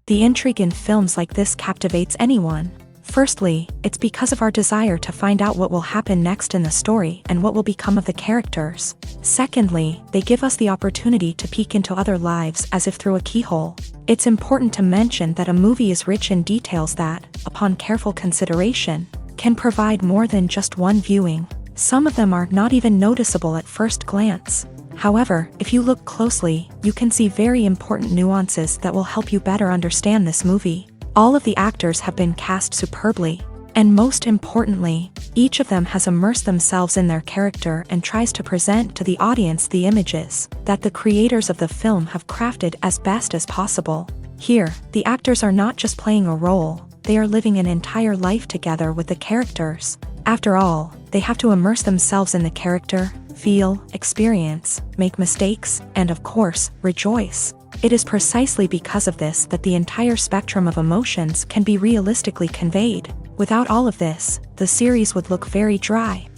The intrigue in films like this captivates anyone. Firstly, it's because of our desire to find out what will happen next in the story and what will become of the characters. Secondly, they give us the opportunity to peek into other lives as if through a keyhole. It's important to mention that a movie is rich in details that, upon careful consideration, can provide more than just one viewing. Some of them are not even noticeable at first glance. However, if you look closely, you can see very important nuances that will help you better understand this movie. All of the actors have been cast superbly, and most importantly, each of them has immersed themselves in their character and tries to present to the audience the images that the creators of the film have crafted as best as possible. Here, the actors are not just playing a role, they are living an entire life together with the characters. After all, they have to immerse themselves in the character, feel, experience, make mistakes, and of course, rejoice. It is precisely because of this that the entire spectrum of emotions can be realistically conveyed. Without all of this, the series would look very dry.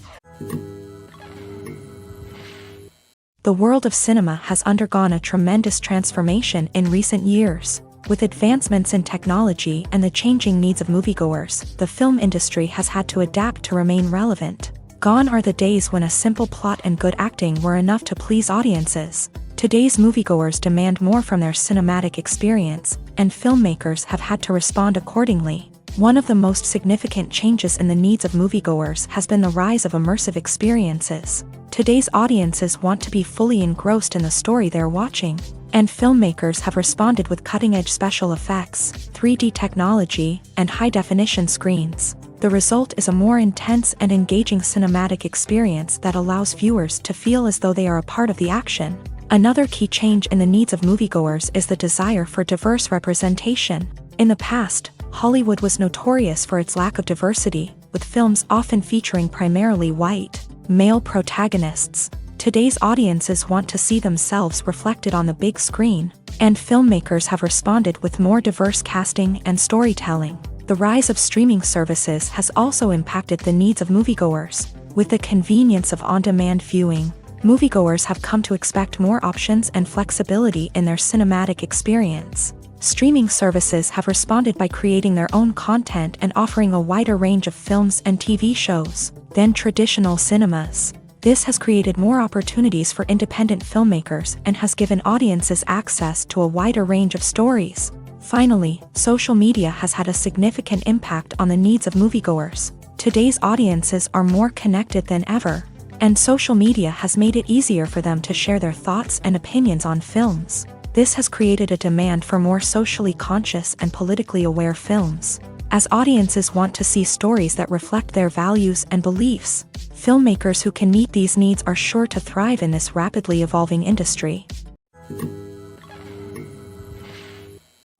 The world of cinema has undergone a tremendous transformation in recent years. With advancements in technology and the changing needs of moviegoers, the film industry has had to adapt to remain relevant. Gone are the days when a simple plot and good acting were enough to please audiences. Today's moviegoers demand more from their cinematic experience, and filmmakers have had to respond accordingly. One of the most significant changes in the needs of moviegoers has been the rise of immersive experiences. Today's audiences want to be fully engrossed in the story they're watching, and filmmakers have responded with cutting-edge special effects, 3D technology, and high-definition screens. The result is a more intense and engaging cinematic experience that allows viewers to feel as though they are a part of the action. Another key change in the needs of moviegoers is the desire for diverse representation. In the past, Hollywood was notorious for its lack of diversity, with films often featuring primarily white, male protagonists. Today's audiences want to see themselves reflected on the big screen, and filmmakers have responded with more diverse casting and storytelling. The rise of streaming services has also impacted the needs of moviegoers. With the convenience of on-demand viewing, moviegoers have come to expect more options and flexibility in their cinematic experience. Streaming services have responded by creating their own content and offering a wider range of films and TV shows than traditional cinemas. This has created more opportunities for independent filmmakers and has given audiences access to a wider range of stories. Finally, social media has had a significant impact on the needs of moviegoers. Today's audiences are more connected than ever, and social media has made it easier for them to share their thoughts and opinions on films. This has created a demand for more socially conscious and politically aware films. As audiences want to see stories that reflect their values and beliefs, filmmakers who can meet these needs are sure to thrive in this rapidly evolving industry.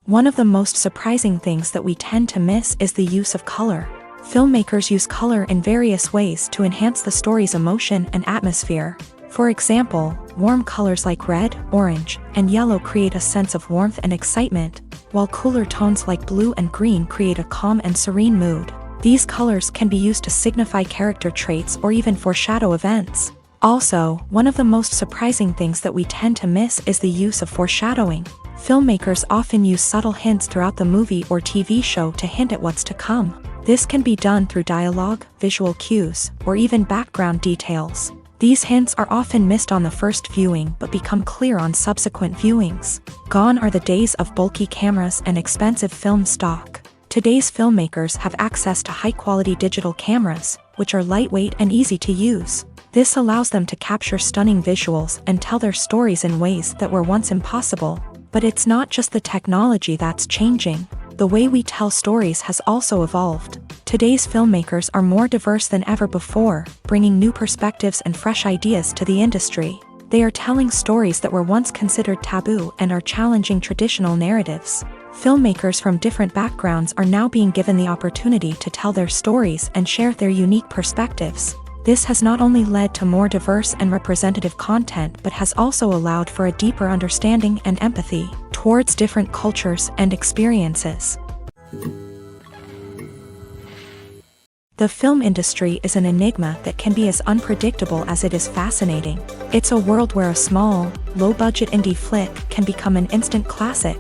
One of the most surprising things that we tend to miss is the use of color. Filmmakers use color in various ways to enhance the story's emotion and atmosphere. For example, warm colors like red, orange, and yellow create a sense of warmth and excitement, while cooler tones like blue and green create a calm and serene mood. These colors can be used to signify character traits or even foreshadow events. Also, one of the most surprising things that we tend to miss is the use of foreshadowing. Filmmakers often use subtle hints throughout the movie or TV show to hint at what's to come. This can be done through dialogue, visual cues, or even background details. These hints are often missed on the first viewing but become clear on subsequent viewings. Gone are the days of bulky cameras and expensive film stock. Today's filmmakers have access to high-quality digital cameras, which are lightweight and easy to use. This allows them to capture stunning visuals and tell their stories in ways that were once impossible. But it's not just the technology that's changing. The way we tell stories has also evolved. Today's filmmakers are more diverse than ever before, bringing new perspectives and fresh ideas to the industry. They are telling stories that were once considered taboo and are challenging traditional narratives. Filmmakers from different backgrounds are now being given the opportunity to tell their stories and share their unique perspectives. This has not only led to more diverse and representative content but has also allowed for a deeper understanding and empathy towards different cultures and experiences. The film industry is an enigma that can be as unpredictable as it is fascinating. It's a world where a small, low-budget indie flick can become an instant classic.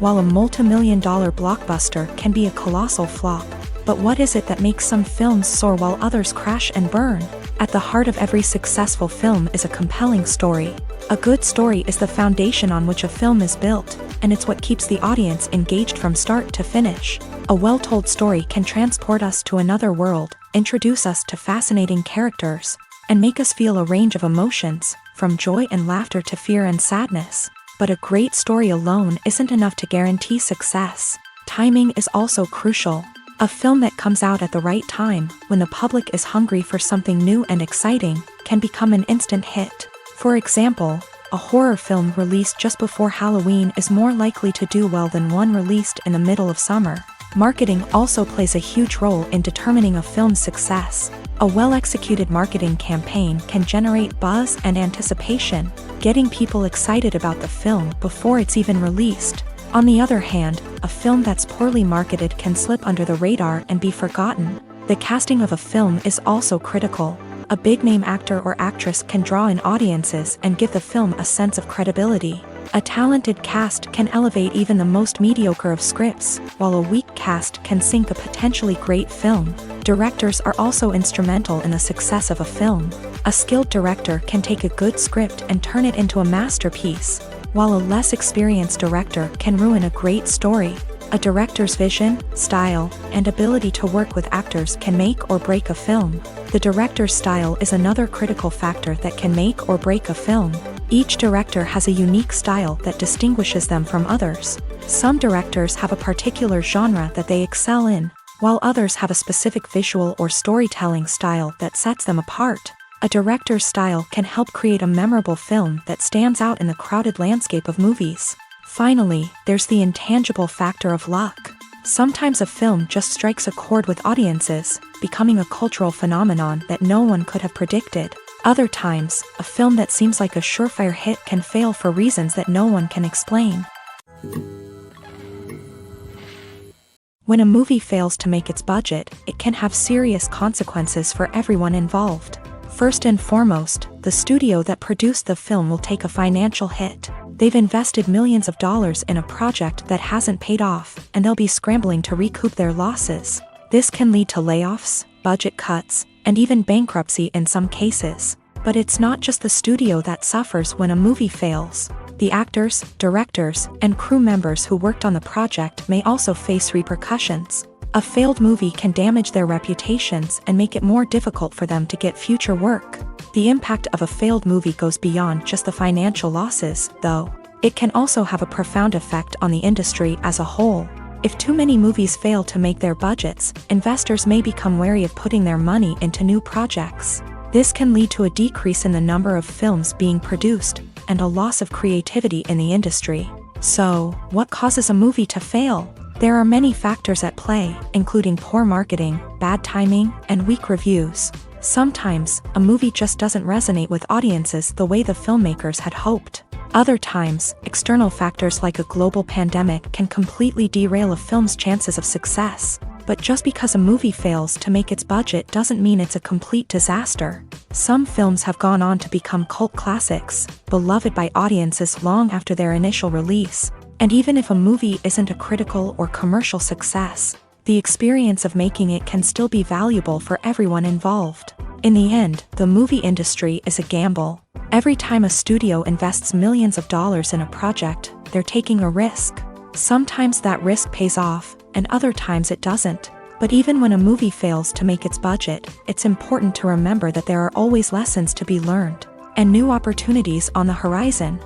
while a multi-million-dollar blockbuster can be a colossal flop. But what is it that makes some films soar while others crash and burn? At the heart of every successful film is a compelling story. A good story is the foundation on which a film is built, and it's what keeps the audience engaged from start to finish. A well-told story can transport us to another world, introduce us to fascinating characters, and make us feel a range of emotions, from joy and laughter to fear and sadness. But a great story alone isn't enough to guarantee success. Timing is also crucial. A film that comes out at the right time, when the public is hungry for something new and exciting, can become an instant hit. For example, a horror film released just before Halloween is more likely to do well than one released in the middle of summer. Marketing also plays a huge role in determining a film's success. A well-executed marketing campaign can generate buzz and anticipation, getting people excited about the film before it's even released. On the other hand, a film that's poorly marketed can slip under the radar and be forgotten. The casting of a film is also critical. A big-name actor or actress can draw in audiences and give the film a sense of credibility. A talented cast can elevate even the most mediocre of scripts, while a weak cast can sink a potentially great film. Directors are also instrumental in the success of a film. A skilled director can take a good script and turn it into a masterpiece, while a less experienced director can ruin a great story. A director's vision, style, and ability to work with actors can make or break a film. The director's style is another critical factor that can make or break a film. Each director has a unique style that distinguishes them from others. Some directors have a particular genre that they excel in, while others have a specific visual or storytelling style that sets them apart. A director's style can help create a memorable film that stands out in the crowded landscape of movies. Finally, there's the intangible factor of luck. Sometimes a film just strikes a chord with audiences, becoming a cultural phenomenon that no one could have predicted. Other times, a film that seems like a surefire hit can fail for reasons that no one can explain. When a movie fails to make its budget, it can have serious consequences for everyone involved. First and foremost, the studio that produced the film will take a financial hit. They've invested millions of dollars in a project that hasn't paid off, and they'll be scrambling to recoup their losses. This can lead to layoffs, budget cuts, and even bankruptcy in some cases. But it's not just the studio that suffers when a movie fails. The actors, directors, and crew members who worked on the project may also face repercussions. A failed movie can damage their reputations and make it more difficult for them to get future work. The impact of a failed movie goes beyond just the financial losses, though. It can also have a profound effect on the industry as a whole. If too many movies fail to make their budgets, investors may become wary of putting their money into new projects. This can lead to a decrease in the number of films being produced, and a loss of creativity in the industry. So, what causes a movie to fail? There are many factors at play, including poor marketing, bad timing, and weak reviews. Sometimes, a movie just doesn't resonate with audiences the way the filmmakers had hoped. Other times, external factors like a global pandemic can completely derail a film's chances of success. But just because a movie fails to make its budget doesn't mean it's a complete disaster. Some films have gone on to become cult classics, beloved by audiences long after their initial release. And even if a movie isn't a critical or commercial success, the experience of making it can still be valuable for everyone involved. In the end, the movie industry is a gamble. Every time a studio invests millions of dollars in a project, they're taking a risk. Sometimes that risk pays off, and other times it doesn't. But even when a movie fails to make its budget, it's important to remember that there are always lessons to be learned, and new opportunities on the horizon.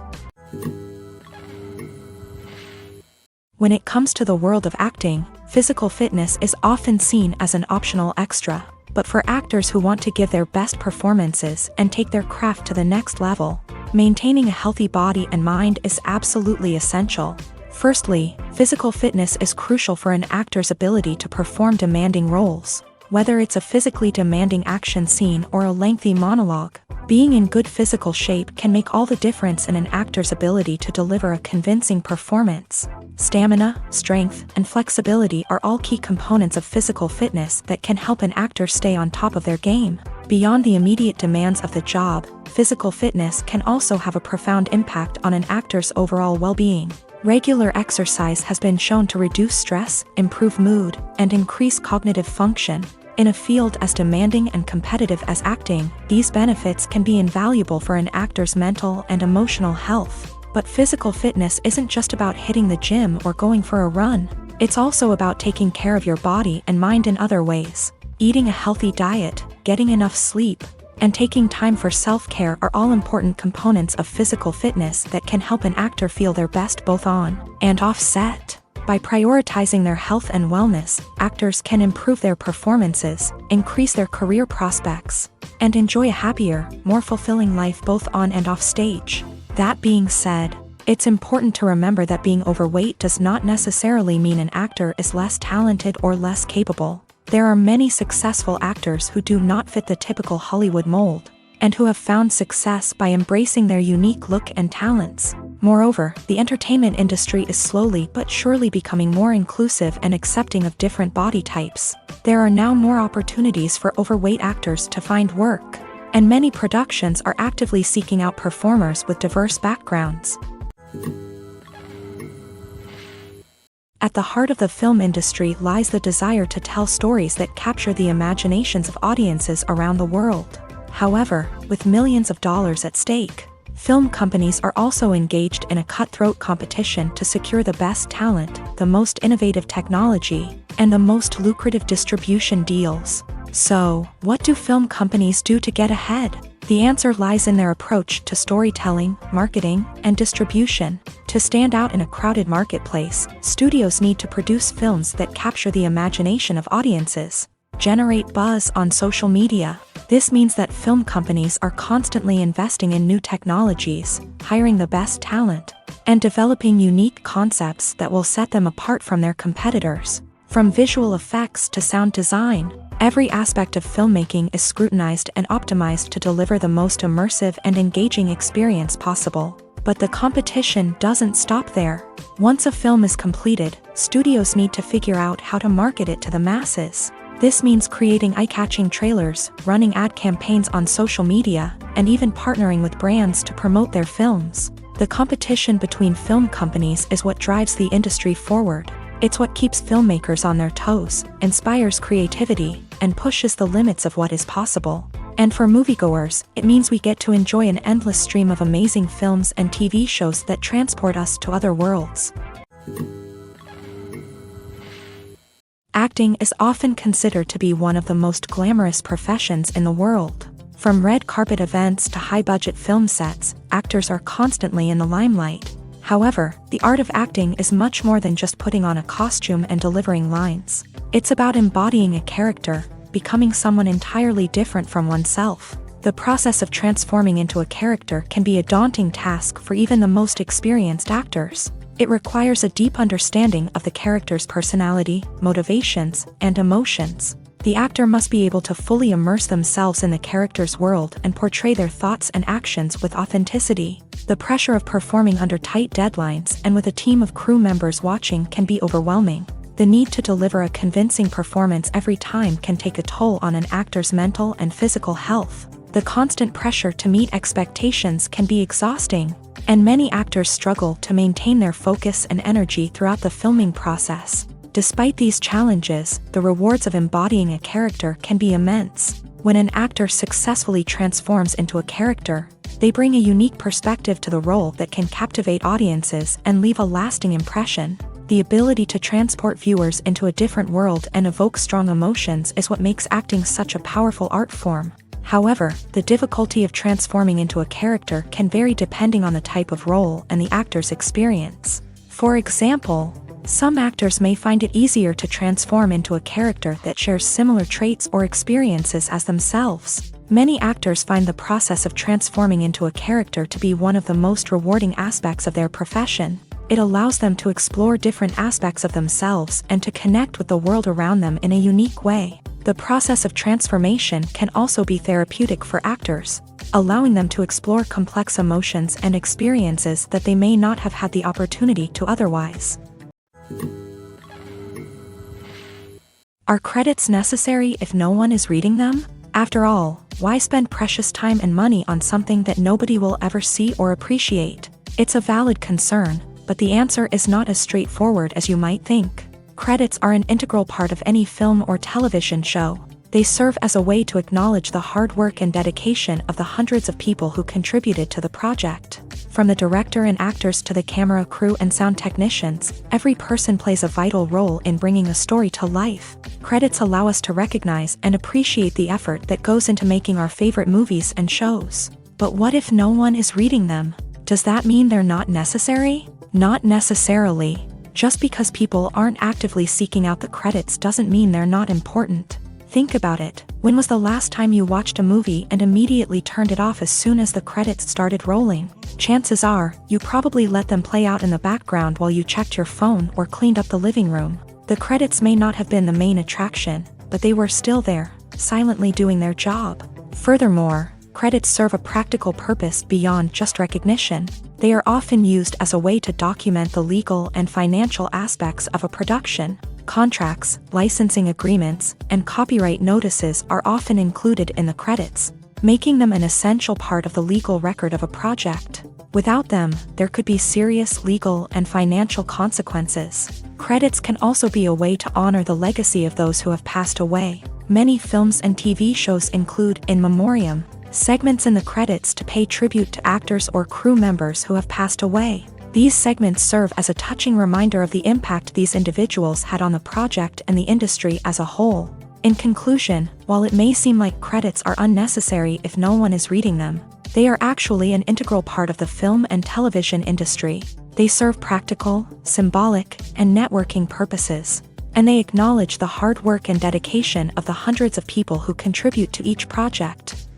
When it comes to the world of acting, physical fitness is often seen as an optional extra. But for actors who want to give their best performances and take their craft to the next level, maintaining a healthy body and mind is absolutely essential. Firstly, physical fitness is crucial for an actor's ability to perform demanding roles. Whether it's a physically demanding action scene or a lengthy monologue, being in good physical shape can make all the difference in an actor's ability to deliver a convincing performance. Stamina, strength, and flexibility are all key components of physical fitness that can help an actor stay on top of their game. Beyond the immediate demands of the job, physical fitness can also have a profound impact on an actor's overall well-being. Regular exercise has been shown to reduce stress, improve mood, and increase cognitive function. In a field as demanding and competitive as acting, these benefits can be invaluable for an actor's mental and emotional health. But physical fitness isn't just about hitting the gym or going for a run. It's also about taking care of your body and mind in other ways. Eating a healthy diet, getting enough sleep, and taking time for self-care are all important components of physical fitness that can help an actor feel their best both on and off set. By prioritizing their health and wellness, actors can improve their performances, increase their career prospects, and enjoy a happier, more fulfilling life both on and off stage. That being said, it's important to remember that being overweight does not necessarily mean an actor is less talented or less capable. There are many successful actors who do not fit the typical Hollywood mold, and who have found success by embracing their unique look and talents. Moreover, the entertainment industry is slowly but surely becoming more inclusive and accepting of different body types. There are now more opportunities for overweight actors to find work, and many productions are actively seeking out performers with diverse backgrounds. At the heart of the film industry lies the desire to tell stories that capture the imaginations of audiences around the world. However, with millions of dollars at stake, film companies are also engaged in a cutthroat competition to secure the best talent, the most innovative technology, and the most lucrative distribution deals. So, what do film companies do to get ahead? The answer lies in their approach to storytelling, marketing, and distribution. To stand out in a crowded marketplace, studios need to produce films that capture the imagination of audiences, generate buzz on social media. This means that film companies are constantly investing in new technologies, hiring the best talent, and developing unique concepts that will set them apart from their competitors. From visual effects to sound design, every aspect of filmmaking is scrutinized and optimized to deliver the most immersive and engaging experience possible. But the competition doesn't stop there. Once a film is completed, studios need to figure out how to market it to the masses. This means creating eye-catching trailers, running ad campaigns on social media, and even partnering with brands to promote their films. The competition between film companies is what drives the industry forward. It's what keeps filmmakers on their toes, inspires creativity, and pushes the limits of what is possible. And for moviegoers, it means we get to enjoy an endless stream of amazing films and TV shows that transport us to other worlds. Acting is often considered to be one of the most glamorous professions in the world. From red carpet events to high-budget film sets, actors are constantly in the limelight. However, the art of acting is much more than just putting on a costume and delivering lines. It's about embodying a character, becoming someone entirely different from oneself. The process of transforming into a character can be a daunting task for even the most experienced actors. It requires a deep understanding of the character's personality, motivations, and emotions. The actor must be able to fully immerse themselves in the character's world and portray their thoughts and actions with authenticity. The pressure of performing under tight deadlines and with a team of crew members watching can be overwhelming. The need to deliver a convincing performance every time can take a toll on an actor's mental and physical health. The constant pressure to meet expectations can be exhausting, and many actors struggle to maintain their focus and energy throughout the filming process. Despite these challenges, the rewards of embodying a character can be immense. When an actor successfully transforms into a character, they bring a unique perspective to the role that can captivate audiences and leave a lasting impression. The ability to transport viewers into a different world and evoke strong emotions is what makes acting such a powerful art form. However, the difficulty of transforming into a character can vary depending on the type of role and the actor's experience. For example, some actors may find it easier to transform into a character that shares similar traits or experiences as themselves. Many actors find the process of transforming into a character to be one of the most rewarding aspects of their profession. It allows them to explore different aspects of themselves and to connect with the world around them in a unique way. The process of transformation can also be therapeutic for actors, allowing them to explore complex emotions and experiences that they may not have had the opportunity to otherwise. Are credits necessary if no one is reading them? After all, why spend precious time and money on something that nobody will ever see or appreciate? It's a valid concern, But the answer is not as straightforward as you might think. Credits are an integral part of any film or television show. They serve as a way to acknowledge the hard work and dedication of the hundreds of people who contributed to the project. From the director and actors to the camera crew and sound technicians, every person plays a vital role in bringing a story to life. Credits allow us to recognize and appreciate the effort that goes into making our favorite movies and shows. But what if no one is reading them? Does that mean they're not necessary? Not necessarily. Just because people aren't actively seeking out the credits doesn't mean they're not important. Think about it. When was the last time you watched a movie and immediately turned it off as soon as the credits started rolling? Chances are, you probably let them play out in the background while you checked your phone or cleaned up the living room. The credits may not have been the main attraction, but they were still there, silently doing their job. Furthermore, credits serve a practical purpose beyond just recognition. They are often used as a way to document the legal and financial aspects of a production. Contracts, licensing agreements, and copyright notices are often included in the credits, making them an essential part of the legal record of a project. Without them, there could be serious legal and financial consequences. Credits can also be a way to honor the legacy of those who have passed away. Many films and TV shows include in memoriam segments in the credits to pay tribute to actors or crew members who have passed away. These segments serve as a touching reminder of the impact these individuals had on the project and the industry as a whole. In conclusion, while it may seem like credits are unnecessary if no one is reading them, they are actually an integral part of the film and television industry. They serve practical, symbolic, and networking purposes, and they acknowledge the hard work and dedication of the hundreds of people who contribute to each project.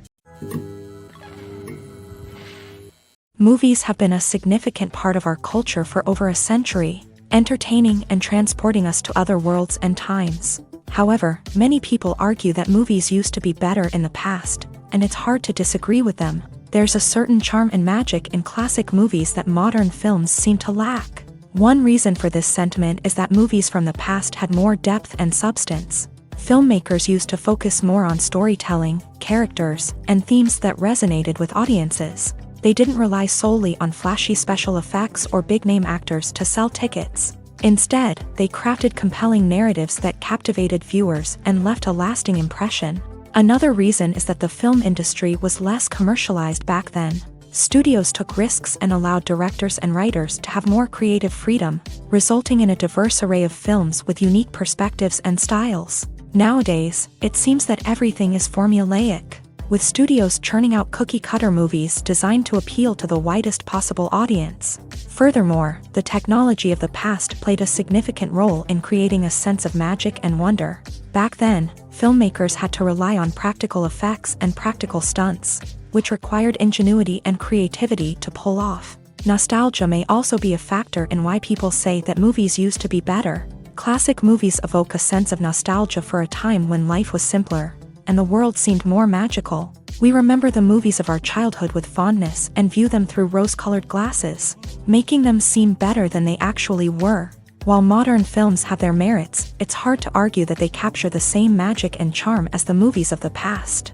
Movies have been a significant part of our culture for over a century, entertaining and transporting us to other worlds and times. However, many people argue that movies used to be better in the past, and it's hard to disagree with them. There's a certain charm and magic in classic movies that modern films seem to lack. One reason for this sentiment is that movies from the past had more depth and substance. Filmmakers used to focus more on storytelling, characters, and themes that resonated with audiences. They didn't rely solely on flashy special effects or big-name actors to sell tickets. Instead, they crafted compelling narratives that captivated viewers and left a lasting impression. Another reason is that the film industry was less commercialized back then. Studios took risks and allowed directors and writers to have more creative freedom, resulting in a diverse array of films with unique perspectives and styles. Nowadays, it seems that everything is formulaic, with studios churning out cookie-cutter movies designed to appeal to the widest possible audience. Furthermore, the technology of the past played a significant role in creating a sense of magic and wonder. Back then, filmmakers had to rely on practical effects and practical stunts, which required ingenuity and creativity to pull off. Nostalgia may also be a factor in why people say that movies used to be better. Classic movies evoke a sense of nostalgia for a time when life was simpler, and the world seemed more magical. We remember the movies of our childhood with fondness and view them through rose-colored glasses, making them seem better than they actually were. While modern films have their merits, it's hard to argue that they capture the same magic and charm as the movies of the past.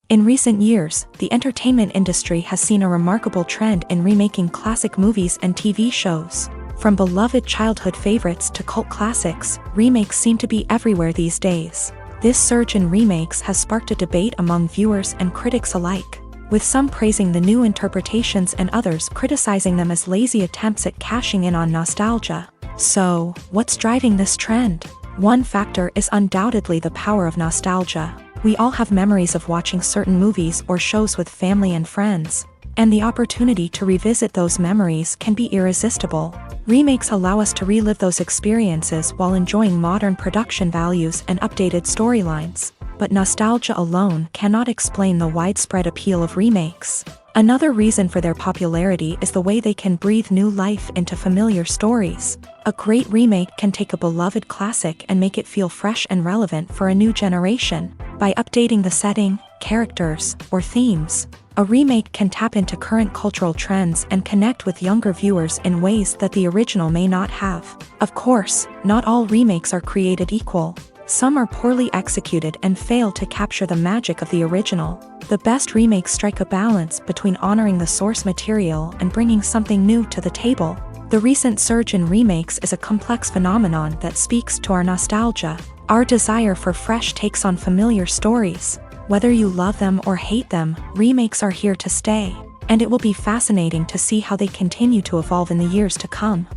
In recent years, the entertainment industry has seen a remarkable trend in remaking classic movies and TV shows. From beloved childhood favorites to cult classics, remakes seem to be everywhere these days. This surge in remakes has sparked a debate among viewers and critics alike, with some praising the new interpretations and others criticizing them as lazy attempts at cashing in on nostalgia. So, what's driving this trend? One factor is undoubtedly the power of nostalgia. We all have memories of watching certain movies or shows with family and friends, and the opportunity to revisit those memories can be irresistible. Remakes allow us to relive those experiences while enjoying modern production values and updated storylines. But nostalgia alone cannot explain the widespread appeal of remakes. Another reason for their popularity is the way they can breathe new life into familiar stories. A great remake can take a beloved classic and make it feel fresh and relevant for a new generation. By updating the setting, characters, or themes, a remake can tap into current cultural trends and connect with younger viewers in ways that the original may not have. Of course, not all remakes are created equal. Some are poorly executed and fail to capture the magic of the original. The best remakes strike a balance between honoring the source material and bringing something new to the table. The recent surge in remakes is a complex phenomenon that speaks to our nostalgia, our desire for fresh takes on familiar stories. Whether you love them or hate them, remakes are here to stay, and it will be fascinating to see how they continue to evolve in the years to come.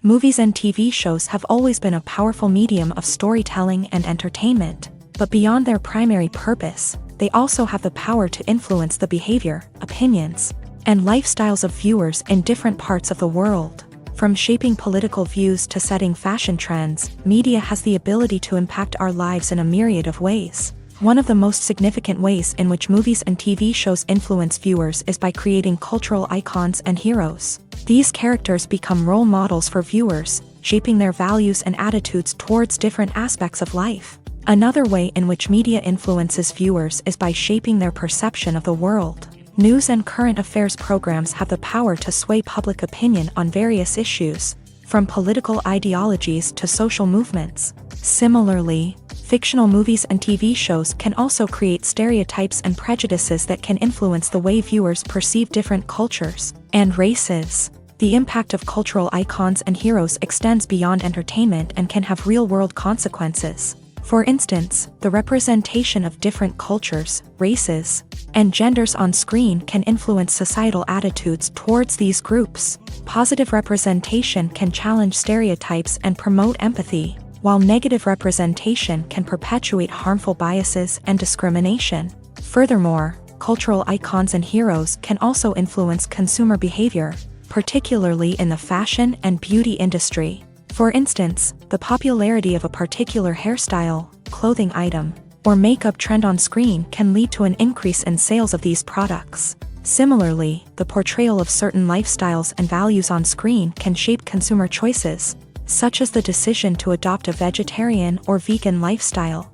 Movies and TV shows have always been a powerful medium of storytelling and entertainment, but beyond their primary purpose, they also have the power to influence the behavior, opinions, and lifestyles of viewers in different parts of the world. From shaping political views to setting fashion trends, media has the ability to impact our lives in a myriad of ways. One of the most significant ways in which movies and TV shows influence viewers is by creating cultural icons and heroes. These characters become role models for viewers, shaping their values and attitudes towards different aspects of life. Another way in which media influences viewers is by shaping their perception of the world. News and current affairs programs have the power to sway public opinion on various issues, from political ideologies to social movements. Similarly, fictional movies and TV shows can also create stereotypes and prejudices that can influence the way viewers perceive different cultures and races. The impact of cultural icons and heroes extends beyond entertainment and can have real-world consequences. For instance, the representation of different cultures, races, and genders on screen can influence societal attitudes towards these groups. Positive representation can challenge stereotypes and promote empathy, while negative representation can perpetuate harmful biases and discrimination. Furthermore, cultural icons and heroes can also influence consumer behavior, particularly in the fashion and beauty industry. For instance, the popularity of a particular hairstyle, clothing item, or makeup trend on screen can lead to an increase in sales of these products. Similarly, the portrayal of certain lifestyles and values on screen can shape consumer choices, such as the decision to adopt a vegetarian or vegan lifestyle.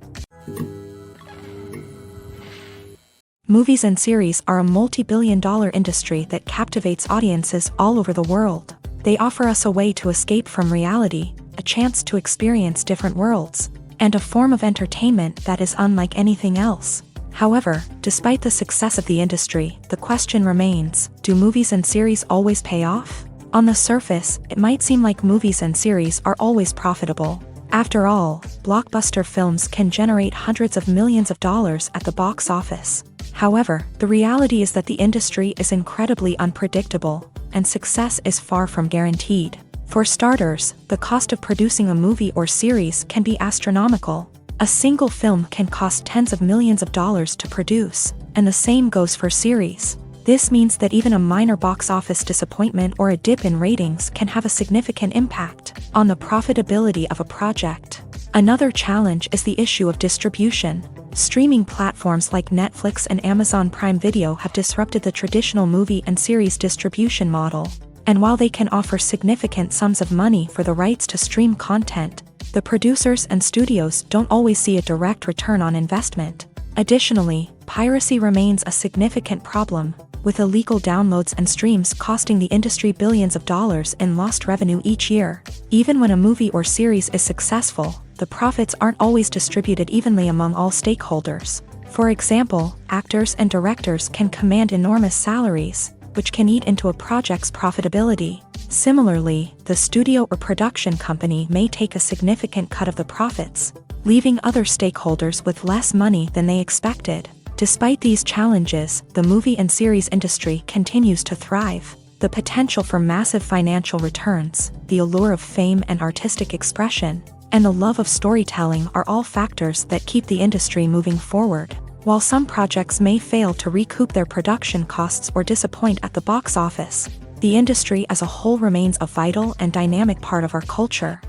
Movies and series are a multi-billion-dollar industry that captivates audiences all over the world. They offer us a way to escape from reality, a chance to experience different worlds, and a form of entertainment that is unlike anything else. However, despite the success of the industry, the question remains, do movies and series always pay off? On the surface, it might seem like movies and series are always profitable. After all, blockbuster films can generate hundreds of millions of dollars at the box office. However, the reality is that the industry is incredibly unpredictable, and success is far from guaranteed. For starters, the cost of producing a movie or series can be astronomical. A single film can cost tens of millions of dollars to produce, and the same goes for series. This means that even a minor box office disappointment or a dip in ratings can have a significant impact on the profitability of a project. Another challenge is the issue of distribution. Streaming platforms like Netflix and Amazon Prime Video have disrupted the traditional movie and series distribution model. And while they can offer significant sums of money for the rights to stream content, the producers and studios don't always see a direct return on investment. Additionally, piracy remains a significant problem, with illegal downloads and streams costing the industry billions of dollars in lost revenue each year. Even when a movie or series is successful, the profits aren't always distributed evenly among all stakeholders. For example, actors and directors can command enormous salaries, which can eat into a project's profitability. Similarly, the studio or production company may take a significant cut of the profits, leaving other stakeholders with less money than they expected. Despite these challenges, the movie and series industry continues to thrive. The potential for massive financial returns, the allure of fame and artistic expression, and the love of storytelling are all factors that keep the industry moving forward. While some projects may fail to recoup their production costs or disappoint at the box office, the industry as a whole remains a vital and dynamic part of our culture.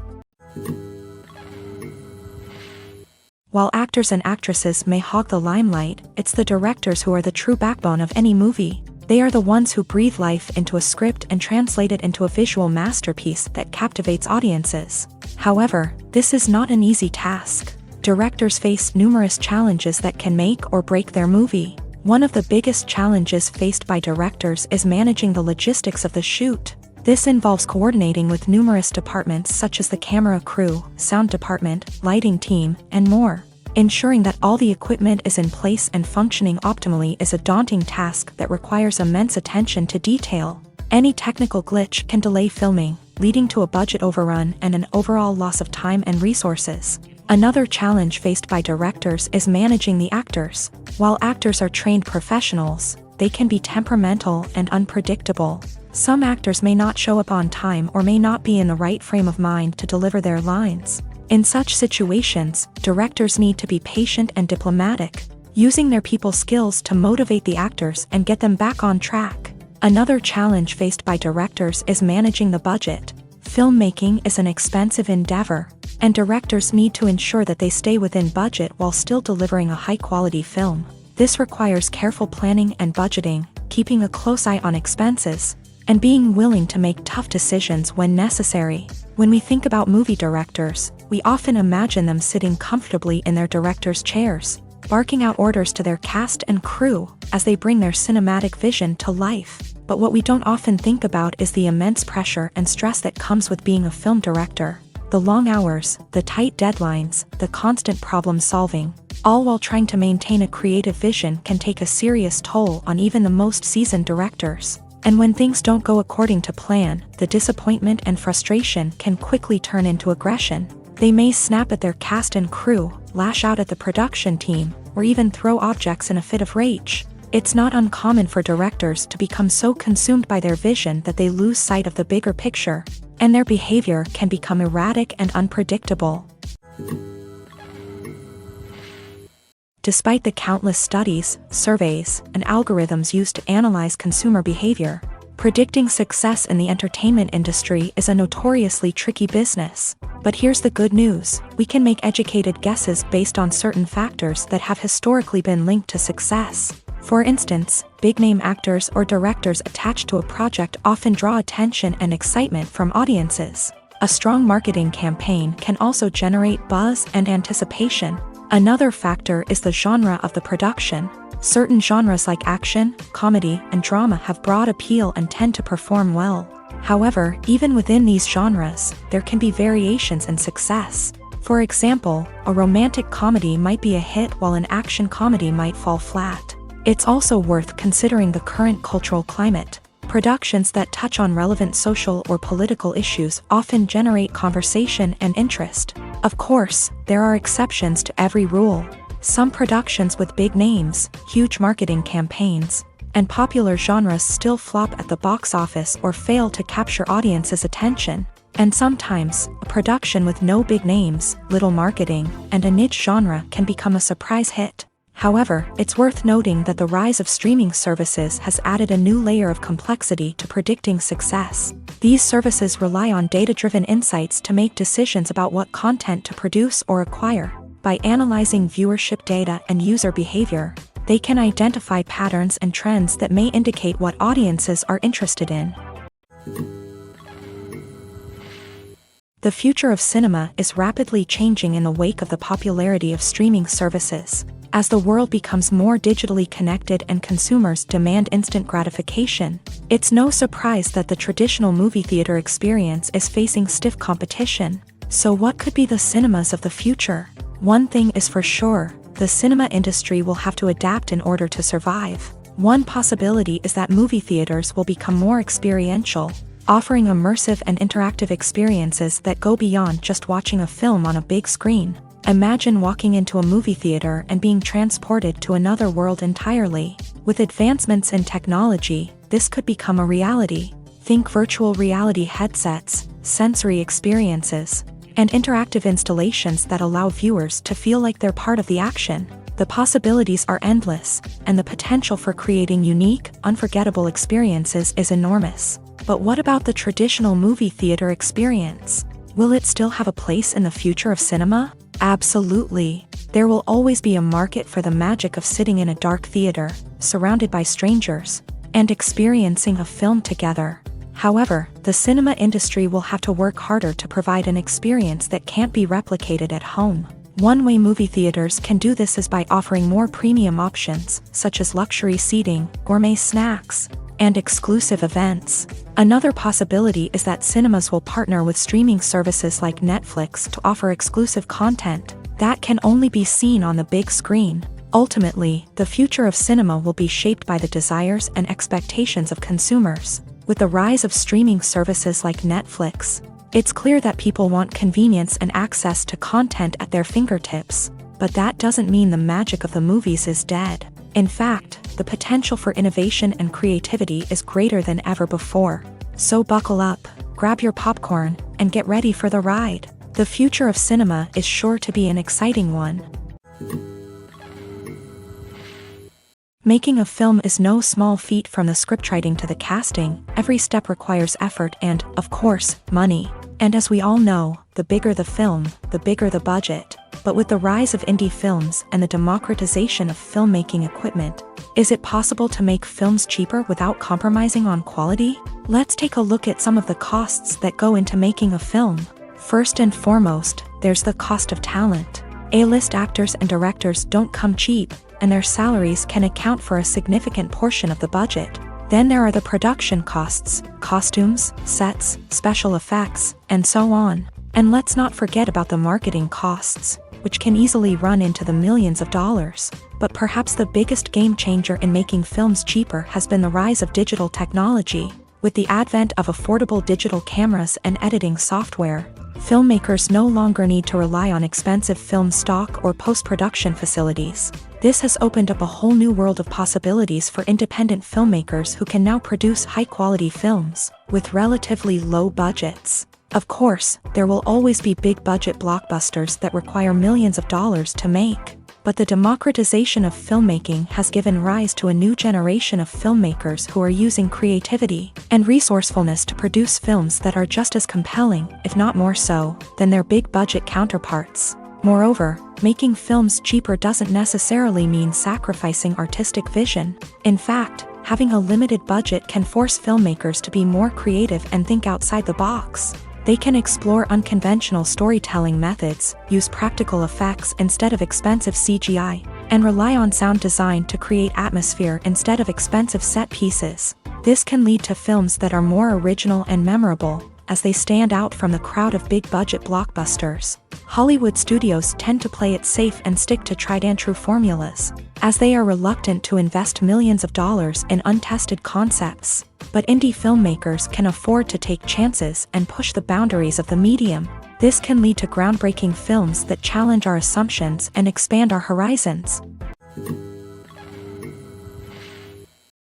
While actors and actresses may hog the limelight, it's the directors who are the true backbone of any movie. They are the ones who breathe life into a script and translate it into a visual masterpiece that captivates audiences. However, this is not an easy task. Directors face numerous challenges that can make or break their movie. One of the biggest challenges faced by directors is managing the logistics of the shoot. This involves coordinating with numerous departments such as the camera crew, sound department, lighting team, and more. Ensuring that all the equipment is in place and functioning optimally is a daunting task that requires immense attention to detail. Any technical glitch can delay filming, leading to a budget overrun and an overall loss of time and resources. Another challenge faced by directors is managing the actors. While actors are trained professionals, they can be temperamental and unpredictable. Some actors may not show up on time or may not be in the right frame of mind to deliver their lines. In such situations, directors need to be patient and diplomatic, using their people skills to motivate the actors and get them back on track. Another challenge faced by directors is managing the budget. Filmmaking is an expensive endeavor, and directors need to ensure that they stay within budget while still delivering a high-quality film. This requires careful planning and budgeting, keeping a close eye on expenses, and being willing to make tough decisions when necessary. When we think about movie directors, we often imagine them sitting comfortably in their director's chairs, barking out orders to their cast and crew as they bring their cinematic vision to life. But what we don't often think about is the immense pressure and stress that comes with being a film director. The long hours, the tight deadlines, the constant problem solving, all while trying to maintain a creative vision can take a serious toll on even the most seasoned directors. And when things don't go according to plan, the disappointment and frustration can quickly turn into aggression. They may snap at their cast and crew, lash out at the production team, or even throw objects in a fit of rage. It's not uncommon for directors to become so consumed by their vision that they lose sight of the bigger picture, and their behavior can become erratic and unpredictable. Despite the countless studies, surveys, and algorithms used to analyze consumer behavior, predicting success in the entertainment industry is a notoriously tricky business. But here's the good news: we can make educated guesses based on certain factors that have historically been linked to success. For instance, big-name actors or directors attached to a project often draw attention and excitement from audiences. A strong marketing campaign can also generate buzz and anticipation. Another factor is the genre of the production. Certain genres like action, comedy, and drama have broad appeal and tend to perform well. However, even within these genres, there can be variations in success. For example, a romantic comedy might be a hit while an action comedy might fall flat. It's also worth considering the current cultural climate. Productions that touch on relevant social or political issues often generate conversation and interest. Of course, there are exceptions to every rule. Some productions with big names, huge marketing campaigns, and popular genres still flop at the box office or fail to capture audiences' attention. And sometimes, a production with no big names, little marketing, and a niche genre can become a surprise hit. However, it's worth noting that the rise of streaming services has added a new layer of complexity to predicting success. These services rely on data-driven insights to make decisions about what content to produce or acquire. By analyzing viewership data and user behavior, they can identify patterns and trends that may indicate what audiences are interested in. The future of cinema is rapidly changing in the wake of the popularity of streaming services. As the world becomes more digitally connected and consumers demand instant gratification, it's no surprise that the traditional movie theater experience is facing stiff competition. So what could be the cinemas of the future? One thing is for sure: the cinema industry will have to adapt in order to survive. One possibility is that movie theaters will become more experiential, offering immersive and interactive experiences that go beyond just watching a film on a big screen. Imagine walking into a movie theater and being transported to another world entirely. With advancements in technology, this could become a reality. Think virtual reality headsets, sensory experiences, and interactive installations that allow viewers to feel like they're part of the action. The possibilities are endless, and the potential for creating unique, unforgettable experiences is enormous. But what about the traditional movie theater experience? Will it still have a place in the future of cinema? Absolutely. There will always be a market for the magic of sitting in a dark theater, surrounded by strangers, and experiencing a film together. However, the cinema industry will have to work harder to provide an experience that can't be replicated at home. One way movie theaters can do this is by offering more premium options, such as luxury seating, gourmet snacks, and exclusive events. Another possibility is that cinemas will partner with streaming services like Netflix to offer exclusive content that can only be seen on the big screen. Ultimately, the future of cinema will be shaped by the desires and expectations of consumers. With the rise of streaming services like Netflix, it's clear that people want convenience and access to content at their fingertips. But that doesn't mean the magic of the movies is dead. In fact, the potential for innovation and creativity is greater than ever before. So buckle up, grab your popcorn, and get ready for the ride. The future of cinema is sure to be an exciting one. Making a film is no small feat. From the scriptwriting to the casting, every step requires effort and, of course, money. And as we all know, the bigger the film, the bigger the budget. But with the rise of indie films and the democratization of filmmaking equipment, is it possible to make films cheaper without compromising on quality? Let's take a look at some of the costs that go into making a film. First and foremost, there's the cost of talent. A-list actors and directors don't come cheap, and their salaries can account for a significant portion of the budget. Then there are the production costs, costumes, sets, special effects, and so on. And let's not forget about the marketing costs, which can easily run into the millions of dollars. But perhaps the biggest game changer in making films cheaper has been the rise of digital technology. With the advent of affordable digital cameras and editing software, filmmakers no longer need to rely on expensive film stock or post-production facilities. This has opened up a whole new world of possibilities for independent filmmakers who can now produce high-quality films with relatively low budgets. Of course, there will always be big-budget blockbusters that require millions of dollars to make. But the democratization of filmmaking has given rise to a new generation of filmmakers who are using creativity and resourcefulness to produce films that are just as compelling, if not more so, than their big-budget counterparts. Moreover, making films cheaper doesn't necessarily mean sacrificing artistic vision. In fact, having a limited budget can force filmmakers to be more creative and think outside the box. They can explore unconventional storytelling methods, use practical effects instead of expensive CGI, and rely on sound design to create atmosphere instead of expensive set pieces. This can lead to films that are more original and memorable, as they stand out from the crowd of big-budget blockbusters. Hollywood studios tend to play it safe and stick to tried-and-true formulas, as they are reluctant to invest millions of dollars in untested concepts. But indie filmmakers can afford to take chances and push the boundaries of the medium. This can lead to groundbreaking films that challenge our assumptions and expand our horizons.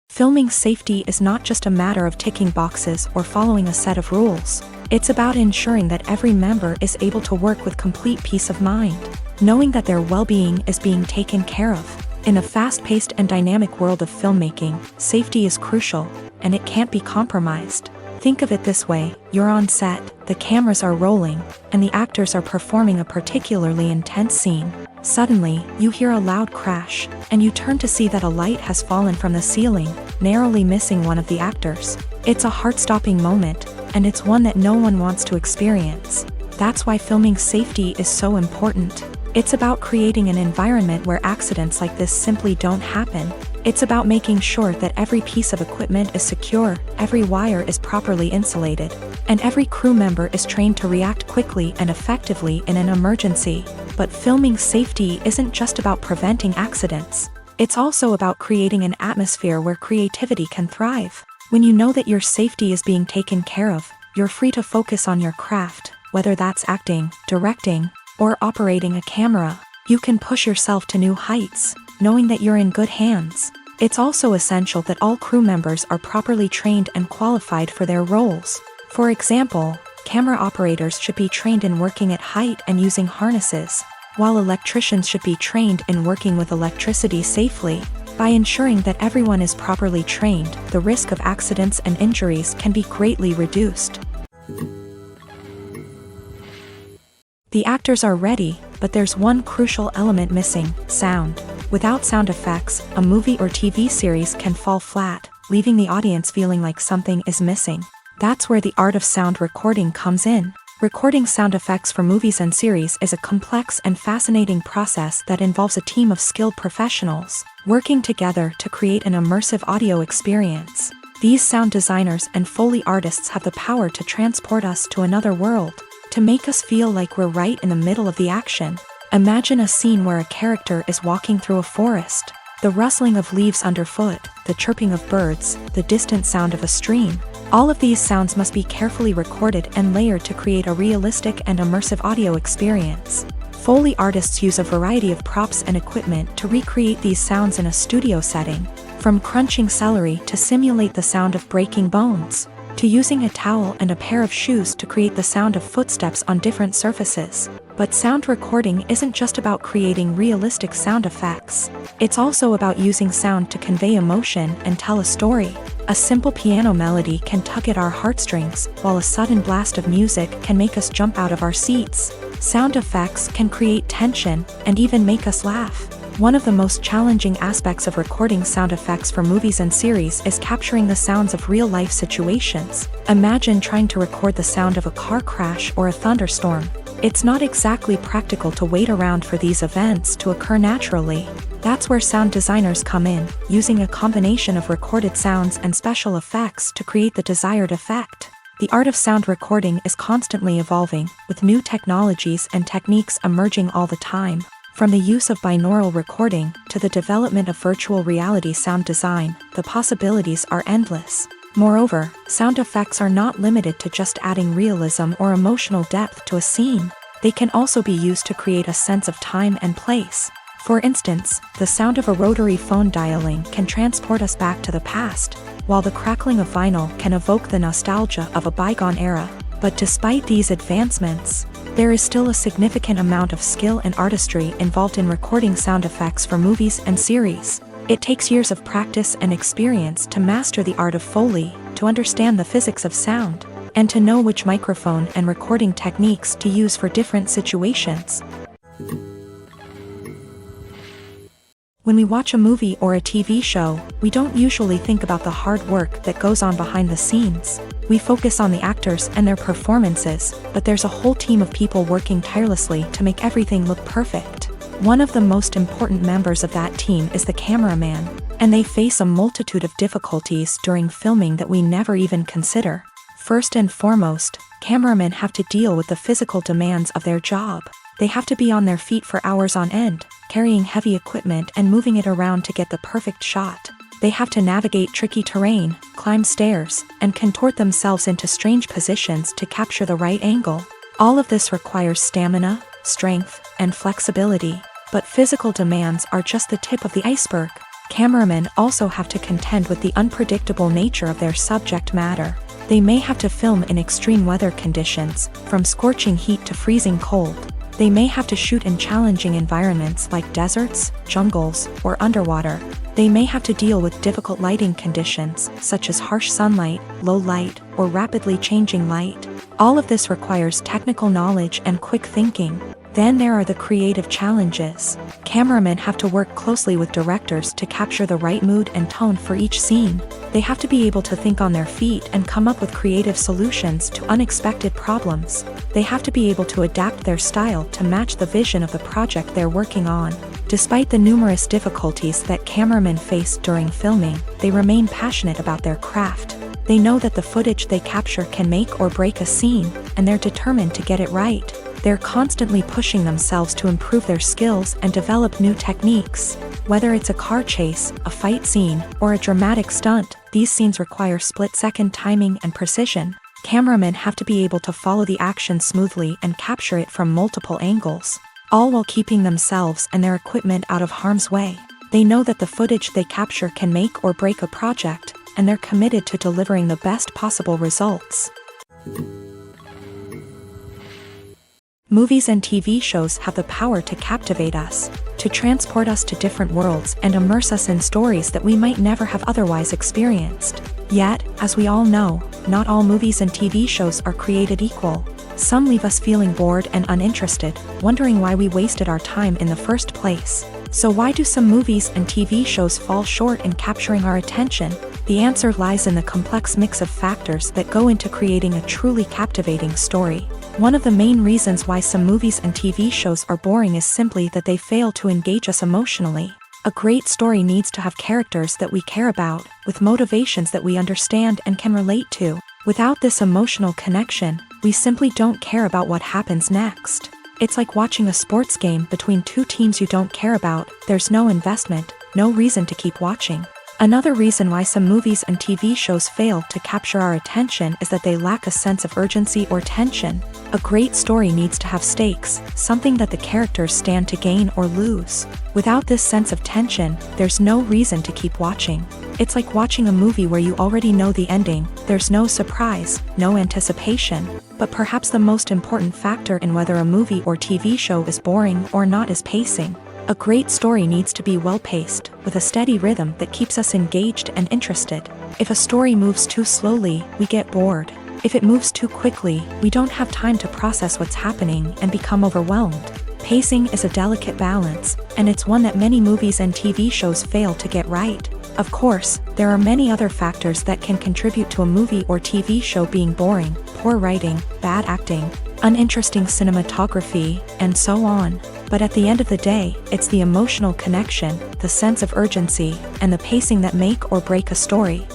Filming safety is not just a matter of ticking boxes or following a set of rules. It's about ensuring that every member is able to work with complete peace of mind, knowing that their well-being is being taken care of. In a fast-paced and dynamic world of filmmaking, safety is crucial, and it can't be compromised. Think of it this way: you're on set, the cameras are rolling, and the actors are performing a particularly intense scene. Suddenly, you hear a loud crash, and you turn to see that a light has fallen from the ceiling, narrowly missing one of the actors. It's a heart-stopping moment, and it's one that no one wants to experience. That's why filming safety is so important. It's about creating an environment where accidents like this simply don't happen. It's about making sure that every piece of equipment is secure, every wire is properly insulated, and every crew member is trained to react quickly and effectively in an emergency. But filming safety isn't just about preventing accidents. It's also about creating an atmosphere where creativity can thrive. When you know that your safety is being taken care of, you're free to focus on your craft, whether that's acting, directing, or operating a camera. You can push yourself to new heights, knowing that you're in good hands. It's also essential that all crew members are properly trained and qualified for their roles. For example, camera operators should be trained in working at height and using harnesses, while electricians should be trained in working with electricity safely. By ensuring that everyone is properly trained, the risk of accidents and injuries can be greatly reduced. The actors are ready, but there's one crucial element missing: sound. Without sound effects, a movie or TV series can fall flat, leaving the audience feeling like something is missing. That's where the art of sound recording comes in. Recording sound effects for movies and series is a complex and fascinating process that involves a team of skilled professionals working together to create an immersive audio experience. These sound designers and Foley artists have the power to transport us to another world, to make us feel like we're right in the middle of the action. Imagine a scene where a character is walking through a forest. The rustling of leaves underfoot, the chirping of birds, the distant sound of a stream. All of these sounds must be carefully recorded and layered to create a realistic and immersive audio experience. Foley artists use a variety of props and equipment to recreate these sounds in a studio setting, from crunching celery to simulate the sound of breaking bones, to using a towel and a pair of shoes to create the sound of footsteps on different surfaces. But sound recording isn't just about creating realistic sound effects. It's also about using sound to convey emotion and tell a story. A simple piano melody can tug at our heartstrings, while a sudden blast of music can make us jump out of our seats. Sound effects can create tension and even make us laugh. One of the most challenging aspects of recording sound effects for movies and series is capturing the sounds of real-life situations. Imagine trying to record the sound of a car crash or a thunderstorm. It's not exactly practical to wait around for these events to occur naturally. That's where sound designers come in, using a combination of recorded sounds and special effects to create the desired effect. The art of sound recording is constantly evolving, with new technologies and techniques emerging all the time. From the use of binaural recording to the development of virtual reality sound design, the possibilities are endless. Moreover, sound effects are not limited to just adding realism or emotional depth to a scene. They can also be used to create a sense of time and place. For instance, the sound of a rotary phone dialing can transport us back to the past, while the crackling of vinyl can evoke the nostalgia of a bygone era. But despite these advancements, there is still a significant amount of skill and artistry involved in recording sound effects for movies and series. It takes years of practice and experience to master the art of Foley, to understand the physics of sound, and to know which microphone and recording techniques to use for different situations. When we watch a movie or a TV show, we don't usually think about the hard work that goes on behind the scenes. We focus on the actors and their performances, but there's a whole team of people working tirelessly to make everything look perfect. One of the most important members of that team is the cameraman, and they face a multitude of difficulties during filming that we never even consider. First and foremost, cameramen have to deal with the physical demands of their job. They have to be on their feet for hours on end, carrying heavy equipment and moving it around to get the perfect shot. They have to navigate tricky terrain, climb stairs, and contort themselves into strange positions to capture the right angle. All of this requires stamina, strength, and flexibility. But physical demands are just the tip of the iceberg. Cameramen also have to contend with the unpredictable nature of their subject matter. They may have to film in extreme weather conditions, from scorching heat to freezing cold. They may have to shoot in challenging environments like deserts, jungles, or underwater. They may have to deal with difficult lighting conditions, such as harsh sunlight, low light, or rapidly changing light. All of this requires technical knowledge and quick thinking. Then there are the creative challenges. Cameramen have to work closely with directors to capture the right mood and tone for each scene. They have to be able to think on their feet and come up with creative solutions to unexpected problems. They have to be able to adapt their style to match the vision of the project they're working on. Despite the numerous difficulties that cameramen face during filming, they remain passionate about their craft. They know that the footage they capture can make or break a scene, and they're determined to get it right. They're constantly pushing themselves to improve their skills and develop new techniques. Whether it's a car chase, a fight scene, or a dramatic stunt, these scenes require split-second timing and precision. Cameramen have to be able to follow the action smoothly and capture it from multiple angles, all while keeping themselves and their equipment out of harm's way. They know that the footage they capture can make or break a project, and they're committed to delivering the best possible results. Movies and TV shows have the power to captivate us, to transport us to different worlds and immerse us in stories that we might never have otherwise experienced. Yet, as we all know, not all movies and TV shows are created equal. Some leave us feeling bored and uninterested, wondering why we wasted our time in the first place. So why do some movies and TV shows fall short in capturing our attention? The answer lies in the complex mix of factors that go into creating a truly captivating story. One of the main reasons why some movies and TV shows are boring is simply that they fail to engage us emotionally. A great story needs to have characters that we care about, with motivations that we understand and can relate to. Without this emotional connection, we simply don't care about what happens next. It's like watching a sports game between two teams you don't care about. There's no investment, no reason to keep watching. Another reason why some movies and TV shows fail to capture our attention is that they lack a sense of urgency or tension. A great story needs to have stakes, something that the characters stand to gain or lose. Without this sense of tension, there's no reason to keep watching. It's like watching a movie where you already know the ending. There's no surprise, no anticipation. But perhaps the most important factor in whether a movie or TV show is boring or not is pacing. A great story needs to be well-paced, with a steady rhythm that keeps us engaged and interested. If a story moves too slowly, we get bored. If it moves too quickly, we don't have time to process what's happening and become overwhelmed. Pacing is a delicate balance, and it's one that many movies and TV shows fail to get right. Of course, there are many other factors that can contribute to a movie or TV show being boring: poor writing, bad acting, uninteresting cinematography, and so on. But at the end of the day, it's the emotional connection, the sense of urgency, and the pacing that make or break a story.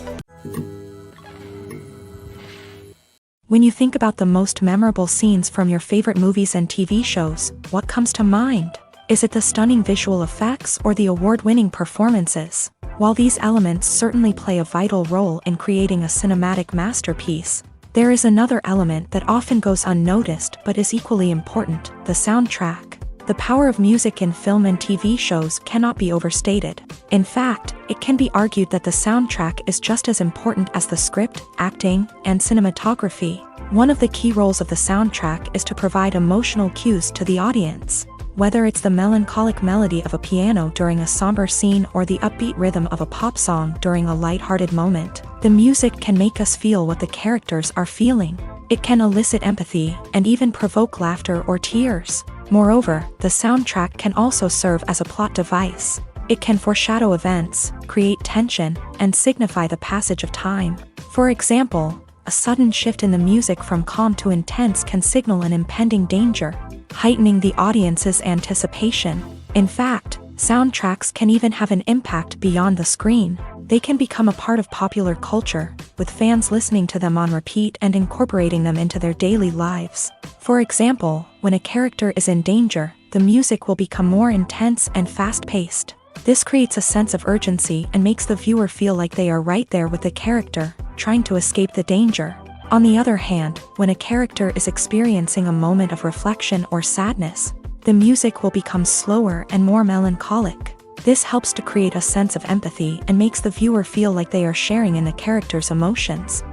When you think about the most memorable scenes from your favorite movies and TV shows, what comes to mind? Is it the stunning visual effects or the award-winning performances? While these elements certainly play a vital role in creating a cinematic masterpiece, there is another element that often goes unnoticed but is equally important: the soundtrack. The power of music in film and TV shows cannot be overstated. In fact, it can be argued that the soundtrack is just as important as the script, acting, and cinematography. One of the key roles of the soundtrack is to provide emotional cues to the audience. Whether it's the melancholic melody of a piano during a somber scene or the upbeat rhythm of a pop song during a lighthearted moment, the music can make us feel what the characters are feeling. It can elicit empathy and even provoke laughter or tears. Moreover, the soundtrack can also serve as a plot device. It can foreshadow events, create tension, and signify the passage of time. For example, a sudden shift in the music from calm to intense can signal an impending danger, heightening the audience's anticipation. In fact, soundtracks can even have an impact beyond the screen. They can become a part of popular culture, with fans listening to them on repeat and incorporating them into their daily lives. For example, when a character is in danger, the music will become more intense and fast-paced. This creates a sense of urgency and makes the viewer feel like they are right there with the character, trying to escape the danger. On the other hand, when a character is experiencing a moment of reflection or sadness, the music will become slower and more melancholic. This helps to create a sense of empathy and makes the viewer feel like they are sharing in the character's emotions.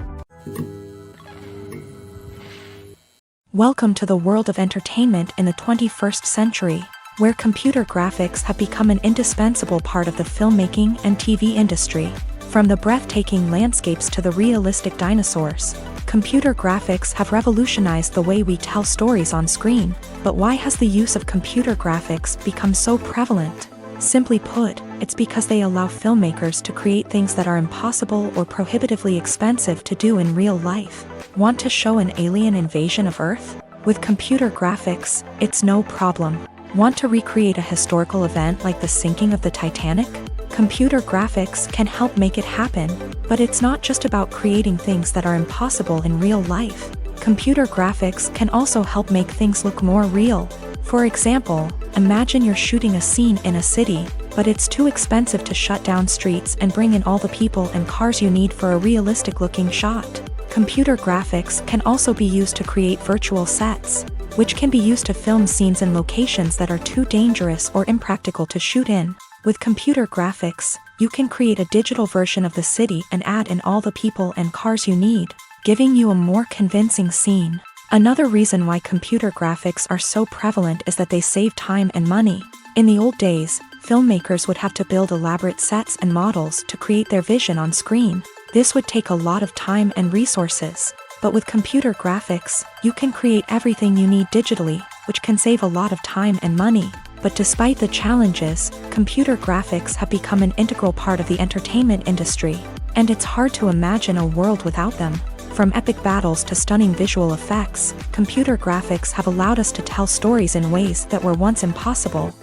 Welcome to the world of entertainment in the 21st century, where computer graphics have become an indispensable part of the filmmaking and TV industry. From the breathtaking landscapes to the realistic dinosaurs, computer graphics have revolutionized the way we tell stories on screen. But why has the use of computer graphics become so prevalent? Simply put, it's because they allow filmmakers to create things that are impossible or prohibitively expensive to do in real life. Want to show an alien invasion of Earth? With computer graphics, it's no problem. Want to recreate a historical event like the sinking of the Titanic? Computer graphics can help make it happen, but it's not just about creating things that are impossible in real life. Computer graphics can also help make things look more real. For example, imagine you're shooting a scene in a city, but it's too expensive to shut down streets and bring in all the people and cars you need for a realistic-looking shot. Computer graphics can also be used to create virtual sets, which can be used to film scenes in locations that are too dangerous or impractical to shoot in. With computer graphics, you can create a digital version of the city and add in all the people and cars you need, giving you a more convincing scene. Another reason why computer graphics are so prevalent is that they save time and money. In the old days, filmmakers would have to build elaborate sets and models to create their vision on screen. This would take a lot of time and resources. But with computer graphics, you can create everything you need digitally, which can save a lot of time and money. But despite the challenges, computer graphics have become an integral part of the entertainment industry, and it's hard to imagine a world without them. From epic battles to stunning visual effects, computer graphics have allowed us to tell stories in ways that were once impossible.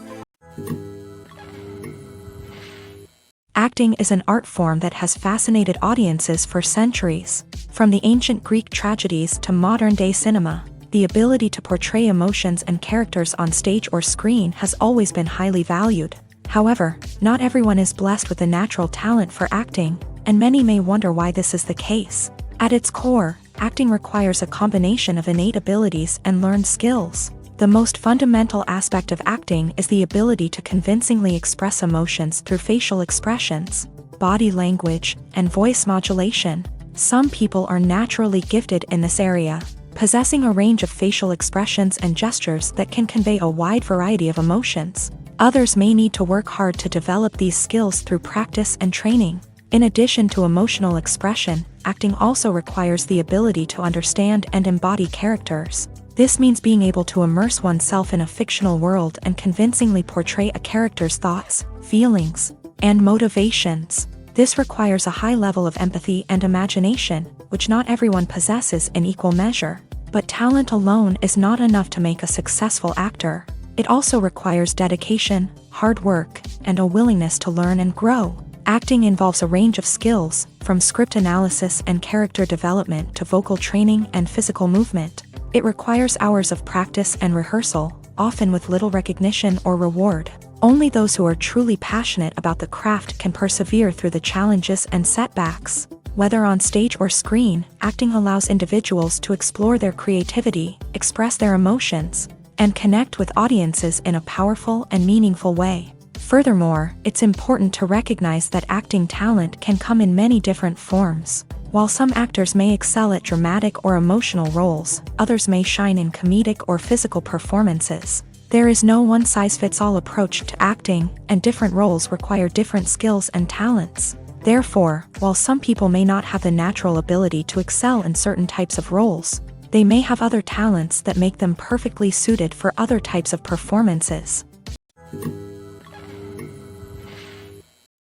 Acting is an art form that has fascinated audiences for centuries. From the ancient Greek tragedies to modern-day cinema, the ability to portray emotions and characters on stage or screen has always been highly valued. However, not everyone is blessed with a natural talent for acting, and many may wonder why this is the case. At its core, acting requires a combination of innate abilities and learned skills. The most fundamental aspect of acting is the ability to convincingly express emotions through facial expressions, body language, and voice modulation. Some people are naturally gifted in this area, possessing a range of facial expressions and gestures that can convey a wide variety of emotions. Others may need to work hard to develop these skills through practice and training. In addition to emotional expression, acting also requires the ability to understand and embody characters. This means being able to immerse oneself in a fictional world and convincingly portray a character's thoughts, feelings, and motivations. This requires a high level of empathy and imagination, which not everyone possesses in equal measure. But talent alone is not enough to make a successful actor. It also requires dedication, hard work, and a willingness to learn and grow. Acting involves a range of skills, from script analysis and character development to vocal training and physical movement. It requires hours of practice and rehearsal, often with little recognition or reward. Only those who are truly passionate about the craft can persevere through the challenges and setbacks. Whether on stage or screen, acting allows individuals to explore their creativity, express their emotions, and connect with audiences in a powerful and meaningful way. Furthermore, it's important to recognize that acting talent can come in many different forms. While some actors may excel at dramatic or emotional roles, others may shine in comedic or physical performances. There is no one-size-fits-all approach to acting, and different roles require different skills and talents. Therefore, while some people may not have the natural ability to excel in certain types of roles, they may have other talents that make them perfectly suited for other types of performances.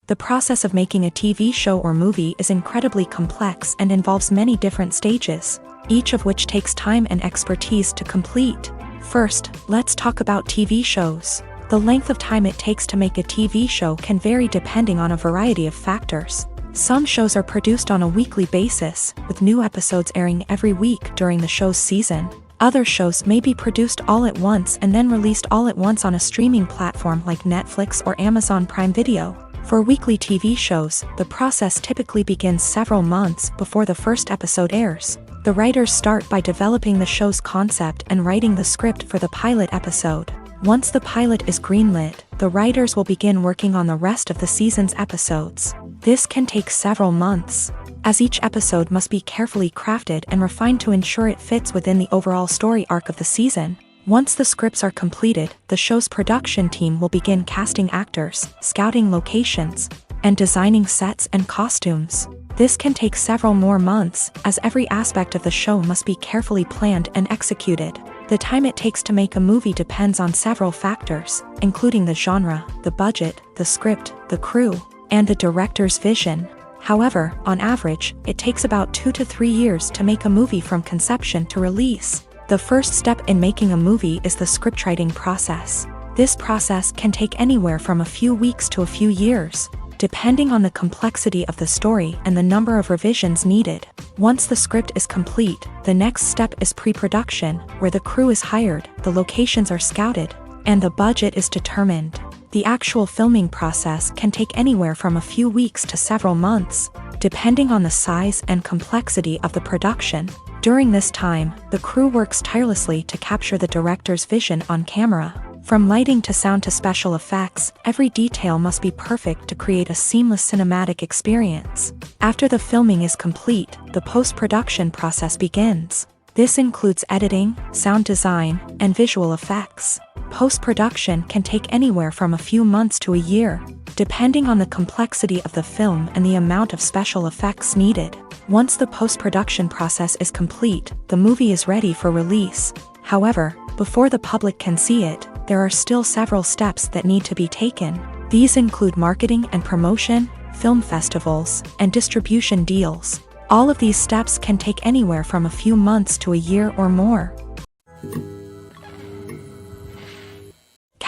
The process of making a TV show or movie is incredibly complex and involves many different stages, each of which takes time and expertise to complete. First, let's talk about TV shows. The length of time it takes to make a TV show can vary depending on a variety of factors. Some shows are produced on a weekly basis, with new episodes airing every week during the show's season. Other shows may be produced all at once and then released all at once on a streaming platform like Netflix or Amazon Prime Video. For weekly TV shows, the process typically begins several months before the first episode airs. The writers start by developing the show's concept and writing the script for the pilot episode. Once the pilot is greenlit, the writers will begin working on the rest of the season's episodes. This can take several months, as each episode must be carefully crafted and refined to ensure it fits within the overall story arc of the season. Once the scripts are completed, the show's production team will begin casting actors, scouting locations, and designing sets and costumes. This can take several more months, as every aspect of the show must be carefully planned and executed. The time it takes to make a movie depends on several factors, including the genre, the budget, the script, the crew, and the director's vision. However, on average, it takes about 2 to 3 years to make a movie from conception to release. The first step in making a movie is the scriptwriting process. This process can take anywhere from a few weeks to a few years, depending on the complexity of the story and the number of revisions needed. Once the script is complete, the next step is pre-production, where the crew is hired, the locations are scouted, and the budget is determined. The actual filming process can take anywhere from a few weeks to several months, depending on the size and complexity of the production. During this time, the crew works tirelessly to capture the director's vision on camera. From lighting to sound to special effects, every detail must be perfect to create a seamless cinematic experience. After the filming is complete, the post-production process begins. This includes editing, sound design, and visual effects. Post-production can take anywhere from a few months to a year, depending on the complexity of the film and the amount of special effects needed. Once the post-production process is complete, the movie is ready for release. However, before the public can see it, there are still several steps that need to be taken. These include marketing and promotion, film festivals, and distribution deals. All of these steps can take anywhere from a few months to a year or more.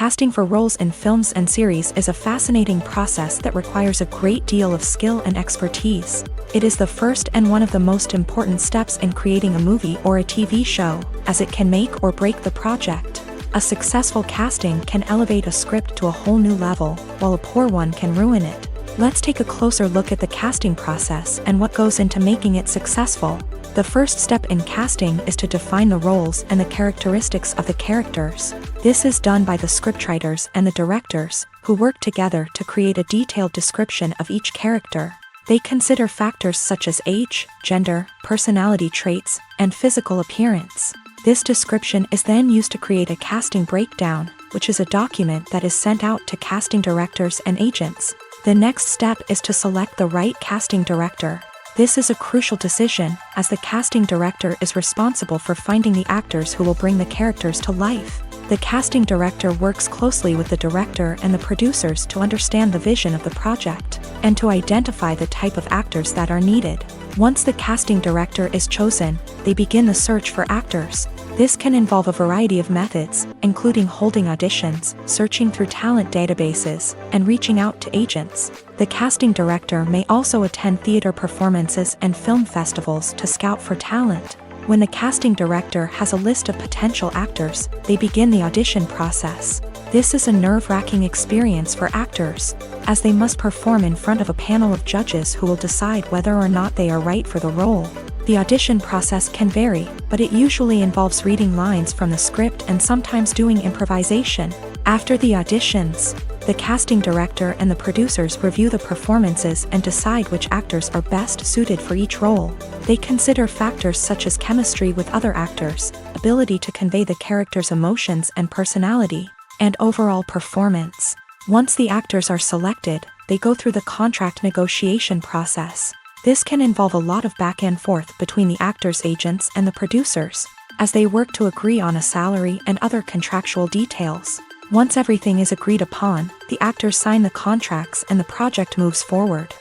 Casting for roles in films and series is a fascinating process that requires a great deal of skill and expertise. It is the first and one of the most important steps in creating a movie or a TV show, as it can make or break the project. A successful casting can elevate a script to a whole new level, while a poor one can ruin it. Let's take a closer look at the casting process and what goes into making it successful. The first step in casting is to define the roles and the characteristics of the characters. This is done by the scriptwriters and the directors, who work together to create a detailed description of each character. They consider factors such as age, gender, personality traits, and physical appearance. This description is then used to create a casting breakdown, which is a document that is sent out to casting directors and agents. The next step is to select the right casting director. This is a crucial decision, as the casting director is responsible for finding the actors who will bring the characters to life. The casting director works closely with the director and the producers to understand the vision of the project, and to identify the type of actors that are needed. Once the casting director is chosen, they begin the search for actors. This can involve a variety of methods, including holding auditions, searching through talent databases, and reaching out to agents. The casting director may also attend theater performances and film festivals to scout for talent. When the casting director has a list of potential actors, they begin the audition process. This is a nerve-wracking experience for actors, as they must perform in front of a panel of judges who will decide whether or not they are right for the role. The audition process can vary, but it usually involves reading lines from the script and sometimes doing improvisation. After the auditions, the casting director and the producers review the performances and decide which actors are best suited for each role. They consider factors such as chemistry with other actors, ability to convey the character's emotions and personality, and overall performance. Once the actors are selected, they go through the contract negotiation process. This can involve a lot of back and forth between the actors' agents and the producers, as they work to agree on a salary and other contractual details. Once everything is agreed upon, the actors sign the contracts and the project moves forward.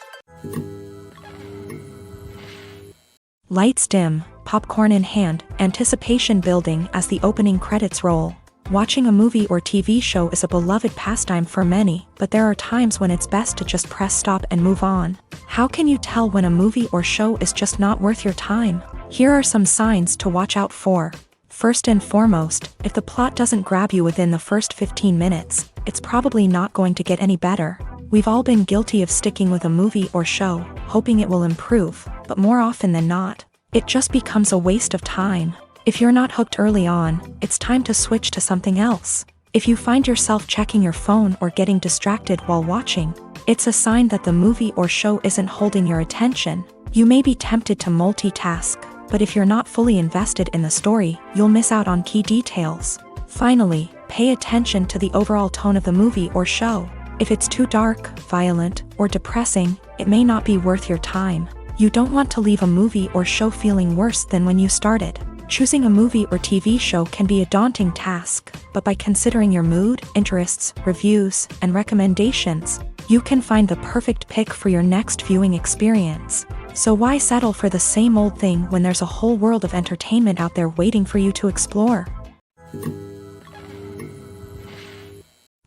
Lights dim, popcorn in hand, anticipation building as the opening credits roll. Watching a movie or TV show is a beloved pastime for many, but there are times when it's best to just press stop and move on. How can you tell when a movie or show is just not worth your time? Here are some signs to watch out for. First and foremost, if the plot doesn't grab you within the first 15 minutes, it's probably not going to get any better. We've all been guilty of sticking with a movie or show, hoping it will improve, but more often than not, it just becomes a waste of time. If you're not hooked early on, it's time to switch to something else. If you find yourself checking your phone or getting distracted while watching, it's a sign that the movie or show isn't holding your attention. You may be tempted to multitask, but if you're not fully invested in the story, you'll miss out on key details. Finally, pay attention to the overall tone of the movie or show. If it's too dark, violent, or depressing, it may not be worth your time. You don't want to leave a movie or show feeling worse than when you started. Choosing a movie or TV show can be a daunting task, but by considering your mood, interests, reviews, and recommendations, you can find the perfect pick for your next viewing experience. So why settle for the same old thing when there's a whole world of entertainment out there waiting for you to explore?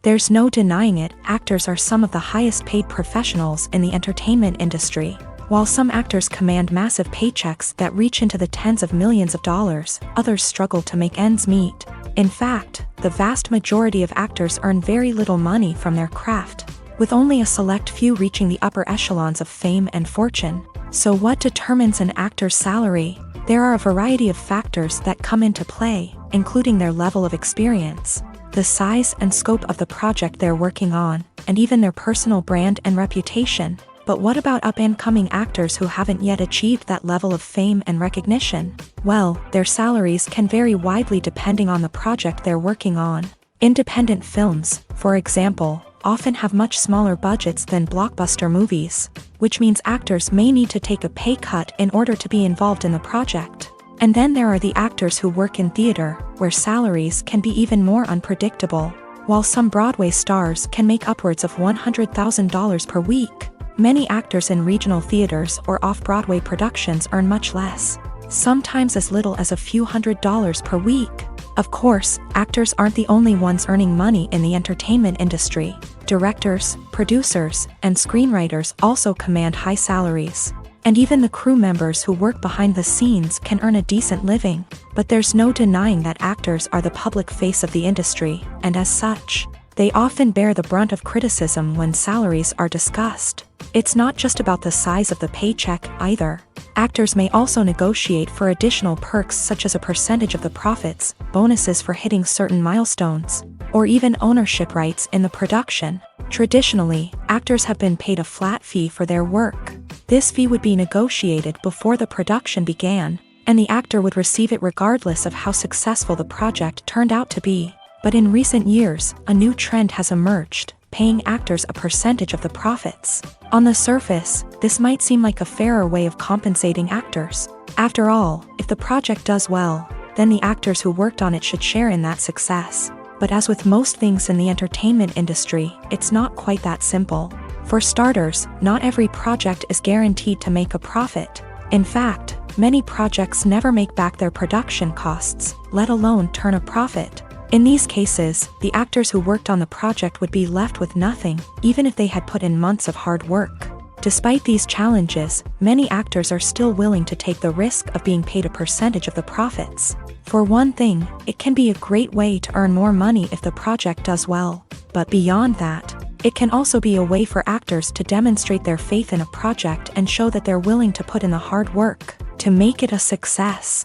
There's no denying it, actors are some of the highest paid professionals in the entertainment industry. While some actors command massive paychecks that reach into the tens of millions of dollars, others struggle to make ends meet. In fact, the vast majority of actors earn very little money from their craft, with only a select few reaching the upper echelons of fame and fortune. So what determines an actor's salary? There are a variety of factors that come into play, including their level of experience, the size and scope of the project they're working on, and even their personal brand and reputation. But what about up-and-coming actors who haven't yet achieved that level of fame and recognition? Well, their salaries can vary widely depending on the project they're working on. Independent films, for example, often have much smaller budgets than blockbuster movies, which means actors may need to take a pay cut in order to be involved in the project. And then there are the actors who work in theater, where salaries can be even more unpredictable. While some Broadway stars can make upwards of $100,000 per week, many actors in regional theaters or off-Broadway productions earn much less, sometimes as little as a few $100s per week. Of course, actors aren't the only ones earning money in the entertainment industry. Directors, producers, and screenwriters also command high salaries. And even the crew members who work behind the scenes can earn a decent living. But there's no denying that actors are the public face of the industry, and as such, they often bear the brunt of criticism when salaries are discussed. It's not just about the size of the paycheck, either. Actors may also negotiate for additional perks such as a percentage of the profits, bonuses for hitting certain milestones, or even ownership rights in the production. Traditionally, actors have been paid a flat fee for their work. This fee would be negotiated before the production began, and the actor would receive it regardless of how successful the project turned out to be. But in recent years, a new trend has emerged, paying actors a percentage of the profits. On the surface, this might seem like a fairer way of compensating actors. After all, if the project does well, then the actors who worked on it should share in that success. But as with most things in the entertainment industry, it's not quite that simple. For starters, not every project is guaranteed to make a profit. In fact, many projects never make back their production costs, let alone turn a profit. In these cases, the actors who worked on the project would be left with nothing, even if they had put in months of hard work. Despite these challenges, many actors are still willing to take the risk of being paid a percentage of the profits. For one thing, it can be a great way to earn more money if the project does well. But beyond that, it can also be a way for actors to demonstrate their faith in a project and show that they're willing to put in the hard work to make it a success.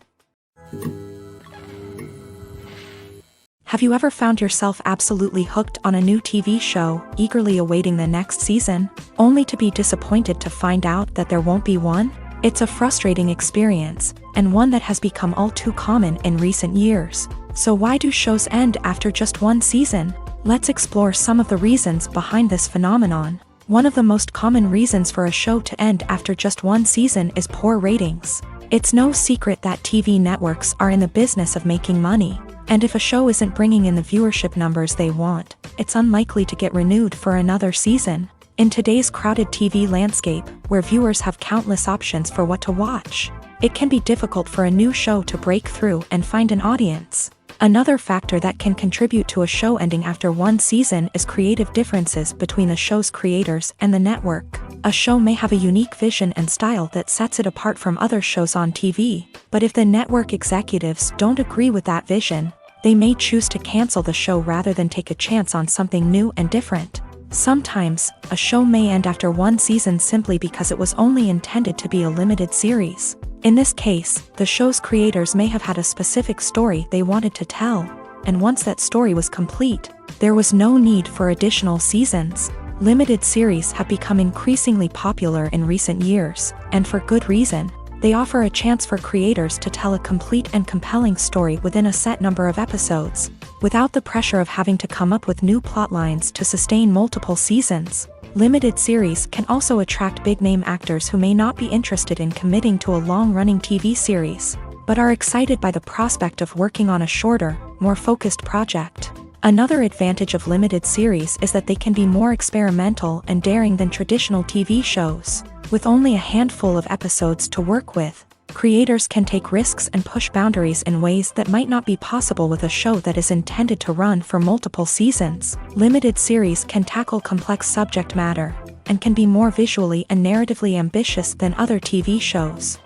Have you ever found yourself absolutely hooked on a new TV show, eagerly awaiting the next season, only to be disappointed to find out that there won't be one? It's a frustrating experience, and one that has become all too common in recent years. So why do shows end after just one season? Let's explore some of the reasons behind this phenomenon. One of the most common reasons for a show to end after just one season is poor ratings. It's no secret that TV networks are in the business of making money. And if a show isn't bringing in the viewership numbers they want, it's unlikely to get renewed for another season. In today's crowded TV landscape, where viewers have countless options for what to watch, it can be difficult for a new show to break through and find an audience. Another factor that can contribute to a show ending after one season is creative differences between the show's creators and the network. A show may have a unique vision and style that sets it apart from other shows on TV, but if the network executives don't agree with that vision, they may choose to cancel the show rather than take a chance on something new and different. Sometimes, a show may end after one season simply because it was only intended to be a limited series. In this case, the show's creators may have had a specific story they wanted to tell, and once that story was complete, there was no need for additional seasons. Limited series have become increasingly popular in recent years, and for good reason. They offer a chance for creators to tell a complete and compelling story within a set number of episodes, without the pressure of having to come up with new plotlines to sustain multiple seasons. Limited series can also attract big-name actors who may not be interested in committing to a long-running TV series, but are excited by the prospect of working on a shorter, more focused project. Another advantage of limited series is that they can be more experimental and daring than traditional TV shows. With only a handful of episodes to work with, creators can take risks and push boundaries in ways that might not be possible with a show that is intended to run for multiple seasons. Limited series can tackle complex subject matter, and can be more visually and narratively ambitious than other TV shows.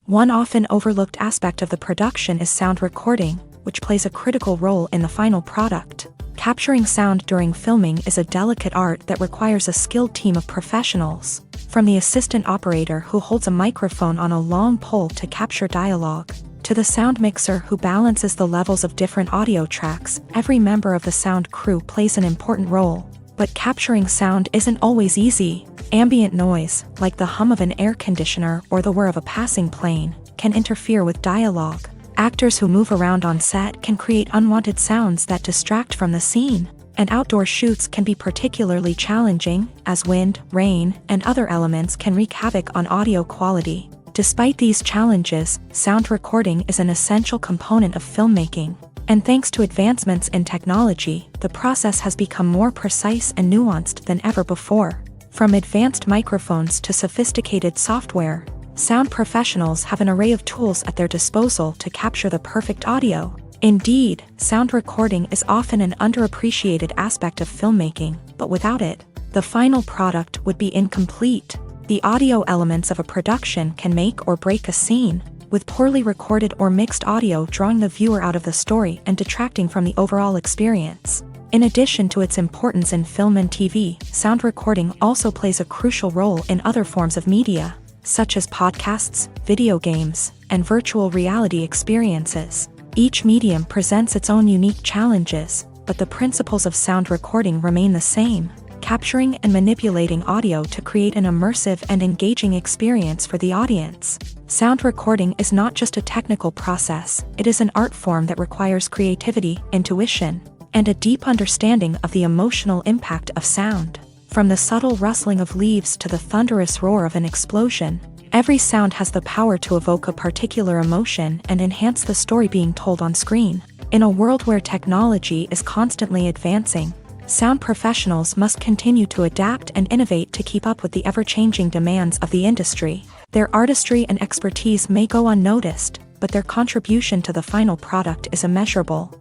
One often overlooked aspect of the production is sound recording, which plays a critical role in the final product. Capturing sound during filming is a delicate art that requires a skilled team of professionals. From the assistant operator who holds a microphone on a long pole to capture dialogue, to the sound mixer who balances the levels of different audio tracks, every member of the sound crew plays an important role. But capturing sound isn't always easy. Ambient noise, like the hum of an air conditioner or the whir of a passing plane, can interfere with dialogue. Actors who move around on set can create unwanted sounds that distract from the scene, and outdoor shoots can be particularly challenging, as wind, rain, and other elements can wreak havoc on audio quality. Despite these challenges, sound recording is an essential component of filmmaking, and thanks to advancements in technology, the process has become more precise and nuanced than ever before. From advanced microphones to sophisticated software, Sound professionals have an array of tools at their disposal to capture the perfect audio. Indeed, sound recording is often an underappreciated aspect of filmmaking, but without it, the final product would be incomplete. The audio elements of a production can make or break a scene, with poorly recorded or mixed audio drawing the viewer out of the story and detracting from the overall experience. In addition to its importance in film and TV, sound recording also plays a crucial role in other forms of media, such as podcasts, video games, and virtual reality experiences. Each medium presents its own unique challenges, but the principles of sound recording remain the same, capturing and manipulating audio to create an immersive and engaging experience for the audience. Sound recording is not just a technical process, it is an art form that requires creativity, intuition, and a deep understanding of the emotional impact of sound. From the subtle rustling of leaves to the thunderous roar of an explosion, every sound has the power to evoke a particular emotion and enhance the story being told on screen. In a world where technology is constantly advancing, sound professionals must continue to adapt and innovate to keep up with the ever-changing demands of the industry. Their artistry and expertise may go unnoticed, but their contribution to the final product is immeasurable.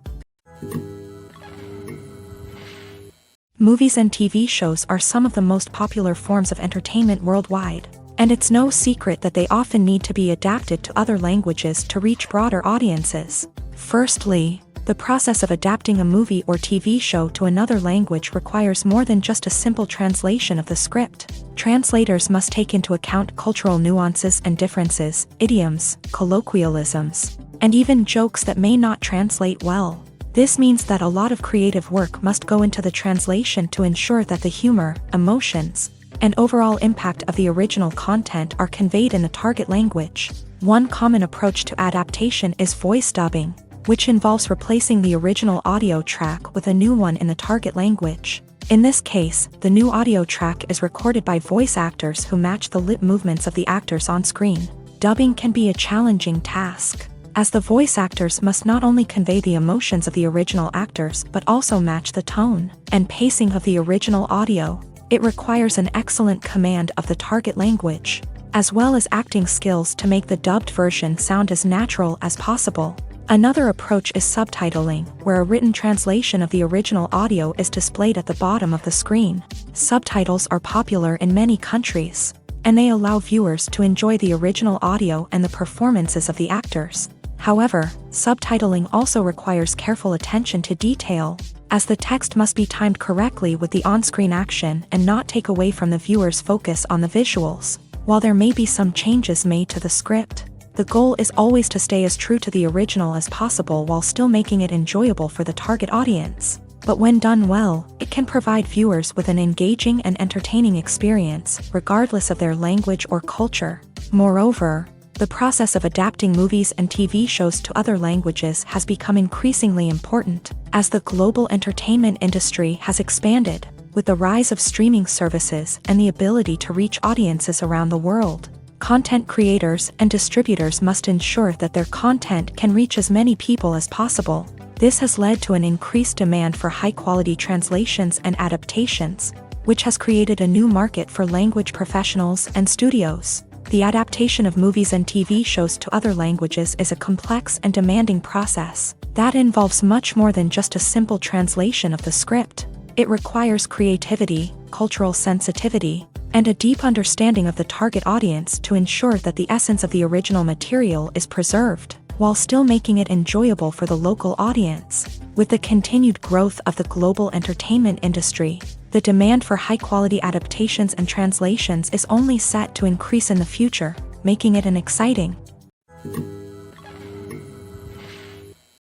Movies and TV shows are some of the most popular forms of entertainment worldwide, and it's no secret that they often need to be adapted to other languages to reach broader audiences. Firstly, the process of adapting a movie or TV show to another language requires more than just a simple translation of the script. Translators must take into account cultural nuances and differences, idioms, colloquialisms, and even jokes that may not translate well. This means that a lot of creative work must go into the translation to ensure that the humor, emotions, and overall impact of the original content are conveyed in the target language. One common approach to adaptation is voice dubbing, which involves replacing the original audio track with a new one in the target language. In this case, the new audio track is recorded by voice actors who match the lip movements of the actors on screen. Dubbing can be a challenging task, as the voice actors must not only convey the emotions of the original actors but also match the tone and pacing of the original audio. It requires an excellent command of the target language, as well as acting skills to make the dubbed version sound as natural as possible. Another approach is subtitling, where a written translation of the original audio is displayed at the bottom of the screen. Subtitles are popular in many countries, and they allow viewers to enjoy the original audio and the performances of the actors. However, subtitling also requires careful attention to detail, as the text must be timed correctly with the on-screen action and not take away from the viewer's focus on the visuals. While there may be some changes made to the script, the goal is always to stay as true to the original as possible while still making it enjoyable for the target audience. But when done well, it can provide viewers with an engaging and entertaining experience, regardless of their language or culture. Moreover, the process of adapting movies and TV shows to other languages has become increasingly important, as the global entertainment industry has expanded, with the rise of streaming services and the ability to reach audiences around the world. Content creators and distributors must ensure that their content can reach as many people as possible. This has led to an increased demand for high-quality translations and adaptations, which has created a new market for language professionals and studios. The adaptation of movies and TV shows to other languages is a complex and demanding process that involves much more than just a simple translation of the script. It requires creativity, cultural sensitivity, and a deep understanding of the target audience to ensure that the essence of the original material is preserved, while still making it enjoyable for the local audience. With the continued growth of the global entertainment industry, the demand for high-quality adaptations and translations is only set to increase in the future, making it an exciting.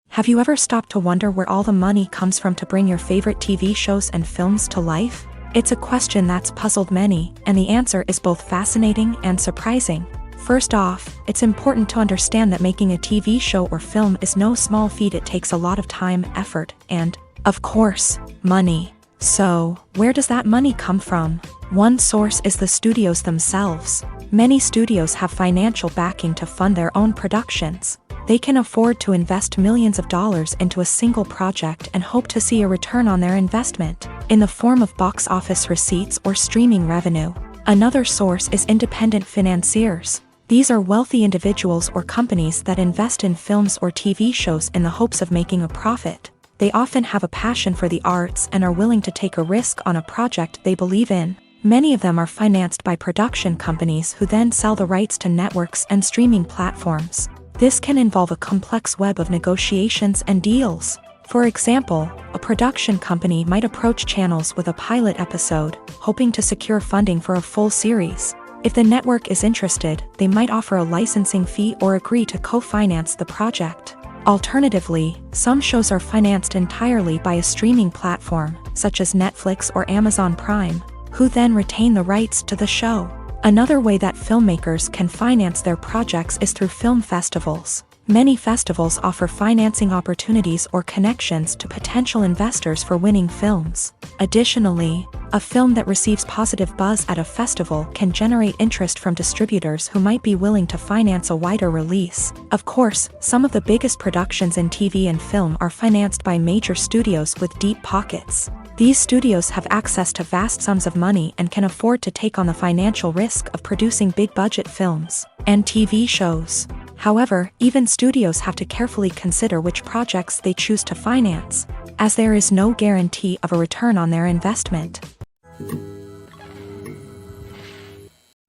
Have you ever stopped to wonder where all the money comes from to bring your favorite TV shows and films to life? It's a question that's puzzled many, and the answer is both fascinating and surprising. First off, it's important to understand that making a TV show or film is no small feat. It takes a lot of time, effort, and, of course, money. So, where does that money come from? One source is the studios themselves. Many studios have financial backing to fund their own productions. They can afford to invest millions of dollars into a single project and hope to see a return on their investment, in the form of box office receipts or streaming revenue. Another source is independent financiers. These are wealthy individuals or companies that invest in films or TV shows in the hopes of making a profit. They often have a passion for the arts and are willing to take a risk on a project they believe in. Many of them are financed by production companies who then sell the rights to networks and streaming platforms. This can involve a complex web of negotiations and deals. For example, a production company might approach channels with a pilot episode, hoping to secure funding for a full series. If the network is interested, they might offer a licensing fee or agree to co-finance the project. Alternatively, some shows are financed entirely by a streaming platform, such as Netflix or Amazon Prime, who then retain the rights to the show. Another way that filmmakers can finance their projects is through film festivals. Many festivals offer financing opportunities or connections to potential investors for winning films. Additionally, a film that receives positive buzz at a festival can generate interest from distributors who might be willing to finance a wider release. Of course, some of the biggest productions in TV and film are financed by major studios with deep pockets. These studios have access to vast sums of money and can afford to take on the financial risk of producing big-budget films and TV shows. However, even studios have to carefully consider which projects they choose to finance, as there is no guarantee of a return on their investment.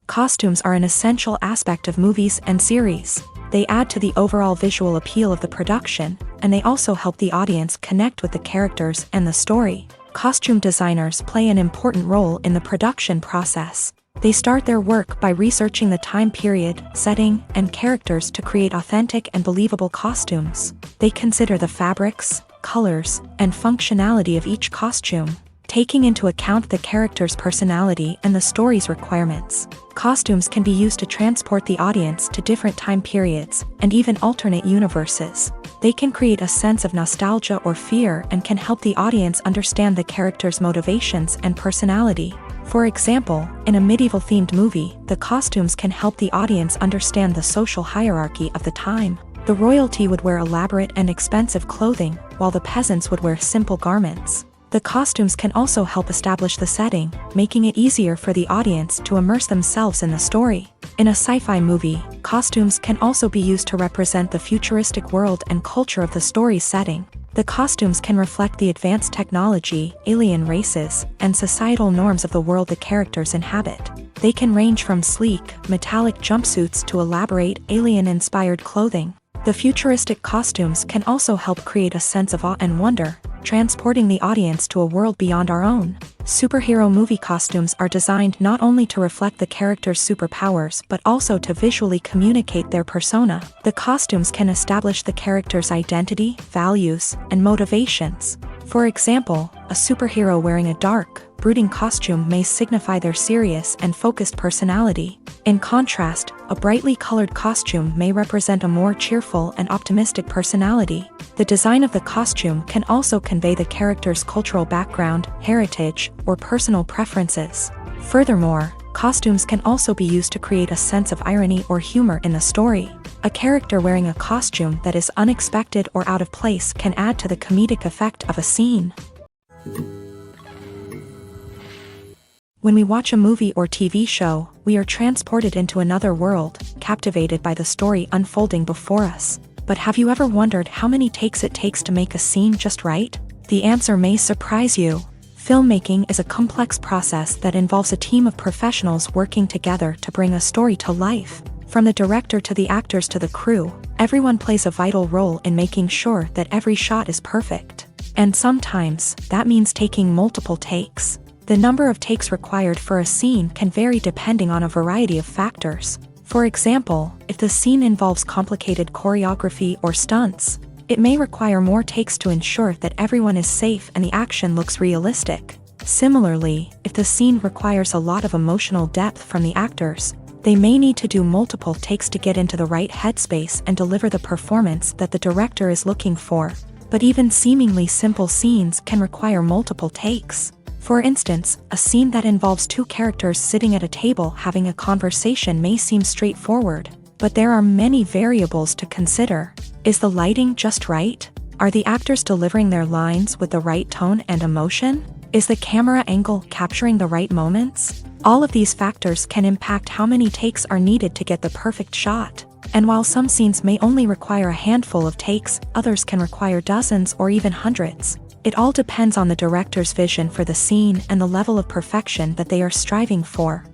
Costumes are an essential aspect of movies and series. They add to the overall visual appeal of the production, and they also help the audience connect with the characters and the story. Costume designers play an important role in the production process. They start their work by researching the time period, setting, and characters to create authentic and believable costumes. They consider the fabrics, colors, and functionality of each costume, taking into account the character's personality and the story's requirements. Costumes can be used to transport the audience to different time periods and even alternate universes. They can create a sense of nostalgia or fear and can help the audience understand the character's motivations and personality. For example, in a medieval-themed movie, the costumes can help the audience understand the social hierarchy of the time. The royalty would wear elaborate and expensive clothing, while the peasants would wear simple garments. The costumes can also help establish the setting, making it easier for the audience to immerse themselves in the story. In a sci-fi movie, costumes can also be used to represent the futuristic world and culture of the story's setting. The costumes can reflect the advanced technology, alien races, and societal norms of the world the characters inhabit. They can range from sleek, metallic jumpsuits to elaborate, alien-inspired clothing. The futuristic costumes can also help create a sense of awe and wonder, transporting the audience to a world beyond our own. Superhero movie costumes are designed not only to reflect the character's superpowers but also to visually communicate their persona. The costumes can establish the character's identity, values, and motivations. For example, a superhero wearing a dark, brooding costume may signify their serious and focused personality. In contrast, a brightly colored costume may represent a more cheerful and optimistic personality. The design of the costume can also convey the character's cultural background, heritage, or personal preferences. Furthermore, costumes can also be used to create a sense of irony or humor in the story. A character wearing a costume that is unexpected or out of place can add to the comedic effect of a scene. When we watch a movie or TV show, we are transported into another world, captivated by the story unfolding before us. But have you ever wondered how many takes it takes to make a scene just right? The answer may surprise you. Filmmaking is a complex process that involves a team of professionals working together to bring a story to life. From the director to the actors to the crew, everyone plays a vital role in making sure that every shot is perfect. And sometimes, that means taking multiple takes. The number of takes required for a scene can vary depending on a variety of factors. For example, if the scene involves complicated choreography or stunts, it may require more takes to ensure that everyone is safe and the action looks realistic. Similarly, if the scene requires a lot of emotional depth from the actors, they may need to do multiple takes to get into the right headspace and deliver the performance that the director is looking for. But even seemingly simple scenes can require multiple takes. For instance, a scene that involves two characters sitting at a table having a conversation may seem straightforward, but there are many variables to consider. Is the lighting just right? Are the actors delivering their lines with the right tone and emotion? Is the camera angle capturing the right moments? All of these factors can impact how many takes are needed to get the perfect shot. And while some scenes may only require a handful of takes, others can require dozens or even hundreds. It all depends on the director's vision for the scene and the level of perfection that they are striving for.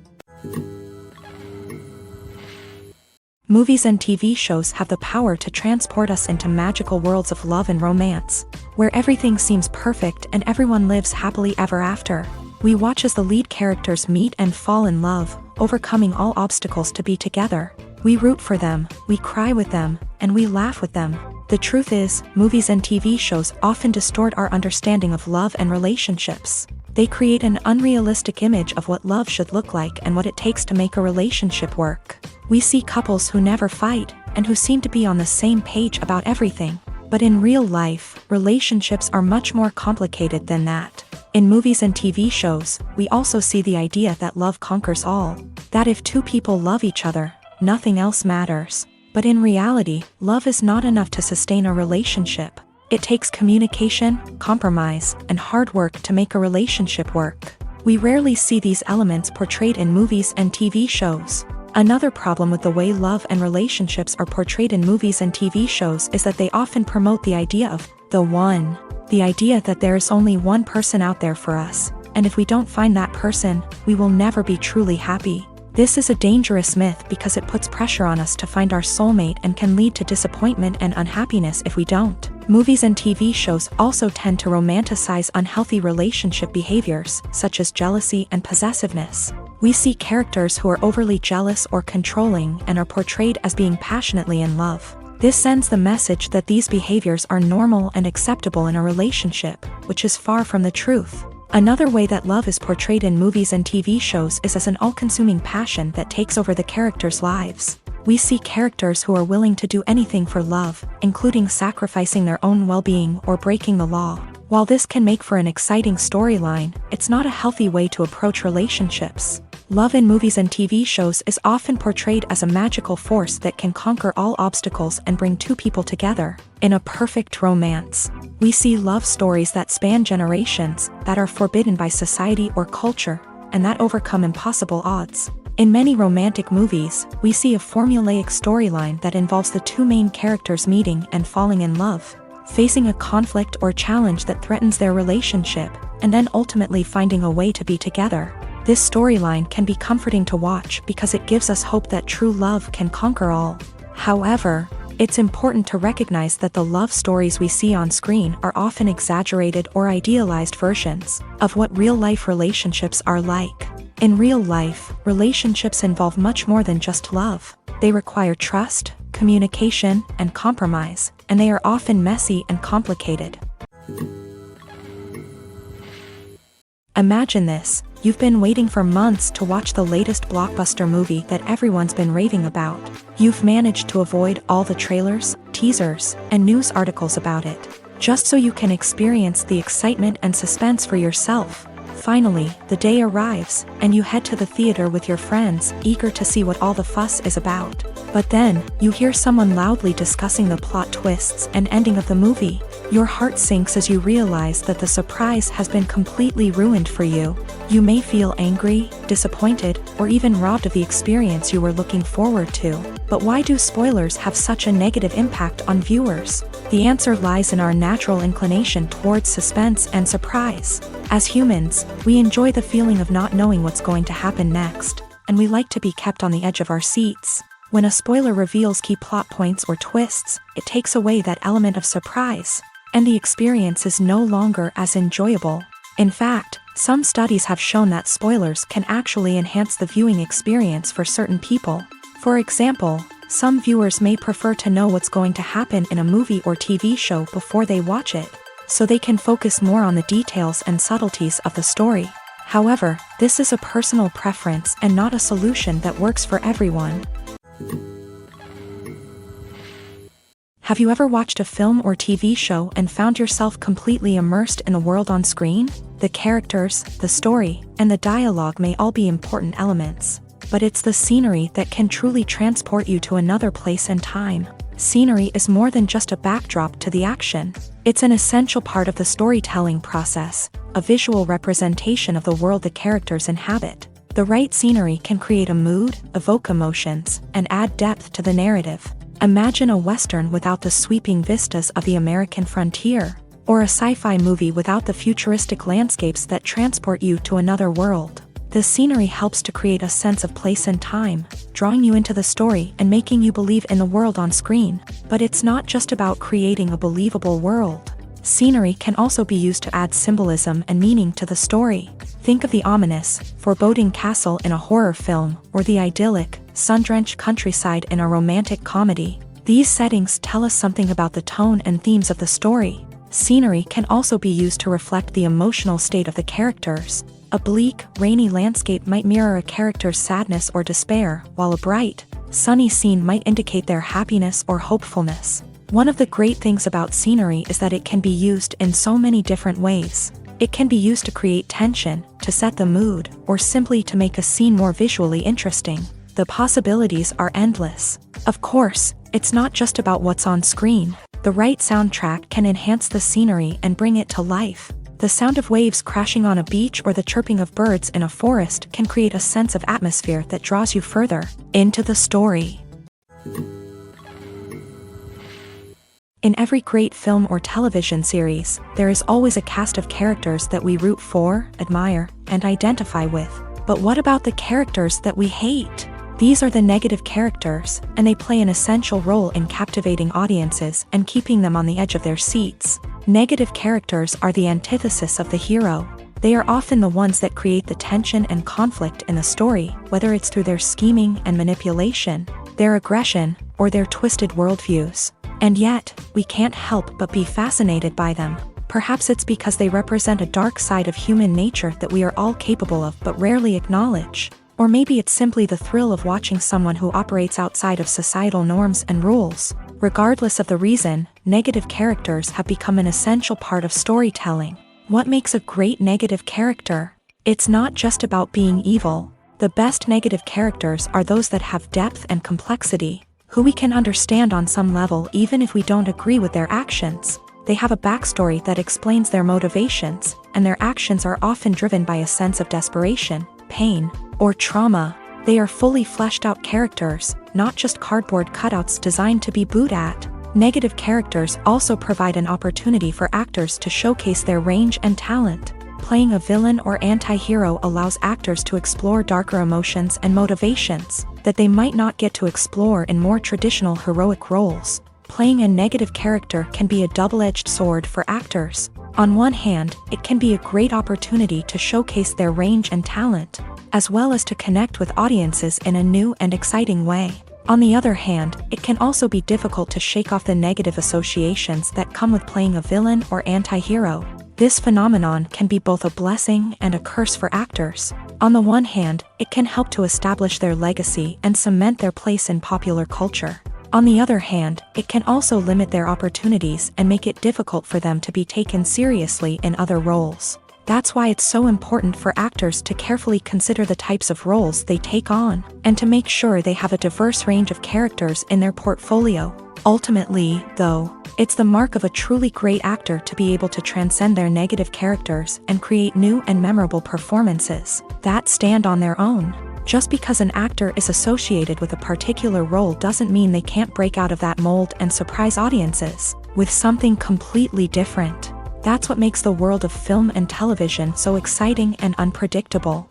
Movies and TV shows have the power to transport us into magical worlds of love and romance, where everything seems perfect and everyone lives happily ever after. We watch as the lead characters meet and fall in love, overcoming all obstacles to be together. We root for them, we cry with them, and we laugh with them. The truth is, movies and TV shows often distort our understanding of love and relationships. They create an unrealistic image of what love should look like and what it takes to make a relationship work. We see couples who never fight, and who seem to be on the same page about everything. But in real life, relationships are much more complicated than that. In movies and TV shows, we also see the idea that love conquers all. That if two people love each other, nothing else matters. But in reality, love is not enough to sustain a relationship. It takes communication, compromise, and hard work to make a relationship work. We rarely see these elements portrayed in movies and TV shows. Another problem with the way love and relationships are portrayed in movies and TV shows is that they often promote the idea of the one. The idea that there is only one person out there for us, and if we don't find that person, we will never be truly happy. This is a dangerous myth because it puts pressure on us to find our soulmate and can lead to disappointment and unhappiness if we don't. Movies and TV shows also tend to romanticize unhealthy relationship behaviors, such as jealousy and possessiveness. We see characters who are overly jealous or controlling and are portrayed as being passionately in love. This sends the message that these behaviors are normal and acceptable in a relationship, which is far from the truth. Another way that love is portrayed in movies and TV shows is as an all-consuming passion that takes over the characters' lives. We see characters who are willing to do anything for love, including sacrificing their own well-being or breaking the law. While this can make for an exciting storyline, it's not a healthy way to approach relationships. Love in movies and TV shows is often portrayed as a magical force that can conquer all obstacles and bring two people together. In a perfect romance, we see love stories that span generations, that are forbidden by society or culture, and that overcome impossible odds. In many romantic movies, we see a formulaic storyline that involves the two main characters meeting and falling in love, facing a conflict or challenge that threatens their relationship, and then ultimately finding a way to be together. This storyline can be comforting to watch because it gives us hope that true love can conquer all. However, it's important to recognize that the love stories we see on screen are often exaggerated or idealized versions of what real-life relationships are like. In real life, relationships involve much more than just love. They require trust, communication, and compromise, and they are often messy and complicated. Imagine this. You've been waiting for months to watch the latest blockbuster movie that everyone's been raving about. You've managed to avoid all the trailers, teasers, and news articles about it, just so you can experience the excitement and suspense for yourself. Finally, the day arrives, and you head to the theater with your friends, eager to see what all the fuss is about. But then, you hear someone loudly discussing the plot twists and ending of the movie. Your heart sinks as you realize that the surprise has been completely ruined for you. You may feel angry, disappointed, or even robbed of the experience you were looking forward to. But why do spoilers have such a negative impact on viewers? The answer lies in our natural inclination towards suspense and surprise. As humans, we enjoy the feeling of not knowing what's going to happen next, and we like to be kept on the edge of our seats. When a spoiler reveals key plot points or twists, it takes away that element of surprise, and the experience is no longer as enjoyable. In fact, some studies have shown that spoilers can actually enhance the viewing experience for certain people. For example, some viewers may prefer to know what's going to happen in a movie or TV show before they watch it, so they can focus more on the details and subtleties of the story. However, this is a personal preference and not a solution that works for everyone. Have you ever watched a film or TV show and found yourself completely immersed in the world on screen? The characters, the story, and the dialogue may all be important elements, but it's the scenery that can truly transport you to another place and time. Scenery is more than just a backdrop to the action. It's an essential part of the storytelling process, a visual representation of the world the characters inhabit. The right scenery can create a mood, evoke emotions, and add depth to the narrative. Imagine a Western without the sweeping vistas of the American frontier, or a sci-fi movie without the futuristic landscapes that transport you to another world. The scenery helps to create a sense of place and time, drawing you into the story and making you believe in the world on screen. But it's not just about creating a believable world. Scenery can also be used to add symbolism and meaning to the story. Think of the ominous, foreboding castle in a horror film, or the idyllic, sun-drenched countryside in a romantic comedy. These settings tell us something about the tone and themes of the story. Scenery can also be used to reflect the emotional state of the characters. A bleak, rainy landscape might mirror a character's sadness or despair, while a bright, sunny scene might indicate their happiness or hopefulness. One of the great things about scenery is that it can be used in so many different ways. It can be used to create tension, to set the mood, or simply to make a scene more visually interesting. The possibilities are endless. Of course, it's not just about what's on screen. The right soundtrack can enhance the scenery and bring it to life. The sound of waves crashing on a beach or the chirping of birds in a forest can create a sense of atmosphere that draws you further into the story. In every great film or television series, there is always a cast of characters that we root for, admire, and identify with. But what about the characters that we hate? These are the negative characters, and they play an essential role in captivating audiences and keeping them on the edge of their seats. Negative characters are the antithesis of the hero. They are often the ones that create the tension and conflict in the story, whether it's through their scheming and manipulation, their aggression, or their twisted worldviews. And yet, we can't help but be fascinated by them. Perhaps it's because they represent a dark side of human nature that we are all capable of but rarely acknowledge. Or maybe it's simply the thrill of watching someone who operates outside of societal norms and rules. Regardless of the reason, negative characters have become an essential part of storytelling. What makes a great negative character? It's not just about being evil. The best negative characters are those that have depth and complexity, who we can understand on some level even if we don't agree with their actions. They have a backstory that explains their motivations, and their actions are often driven by a sense of desperation, pain, or trauma. They are fully fleshed out characters, not just cardboard cutouts designed to be booed at. Negative characters also provide an opportunity for actors to showcase their range and talent. Playing a villain or anti-hero allows actors to explore darker emotions and motivations that they might not get to explore in more traditional heroic roles. Playing a negative character can be a double-edged sword for actors. On one hand, it can be a great opportunity to showcase their range and talent, as well as to connect with audiences in a new and exciting way. On the other hand, it can also be difficult to shake off the negative associations that come with playing a villain or anti-hero. This phenomenon can be both a blessing and a curse for actors. On the one hand, it can help to establish their legacy and cement their place in popular culture. On the other hand, it can also limit their opportunities and make it difficult for them to be taken seriously in other roles. That's why it's so important for actors to carefully consider the types of roles they take on, and to make sure they have a diverse range of characters in their portfolio. Ultimately, though, it's the mark of a truly great actor to be able to transcend their negative characters and create new and memorable performances that stand on their own. Just because an actor is associated with a particular role doesn't mean they can't break out of that mold and surprise audiences with something completely different. That's what makes the world of film and television so exciting and unpredictable.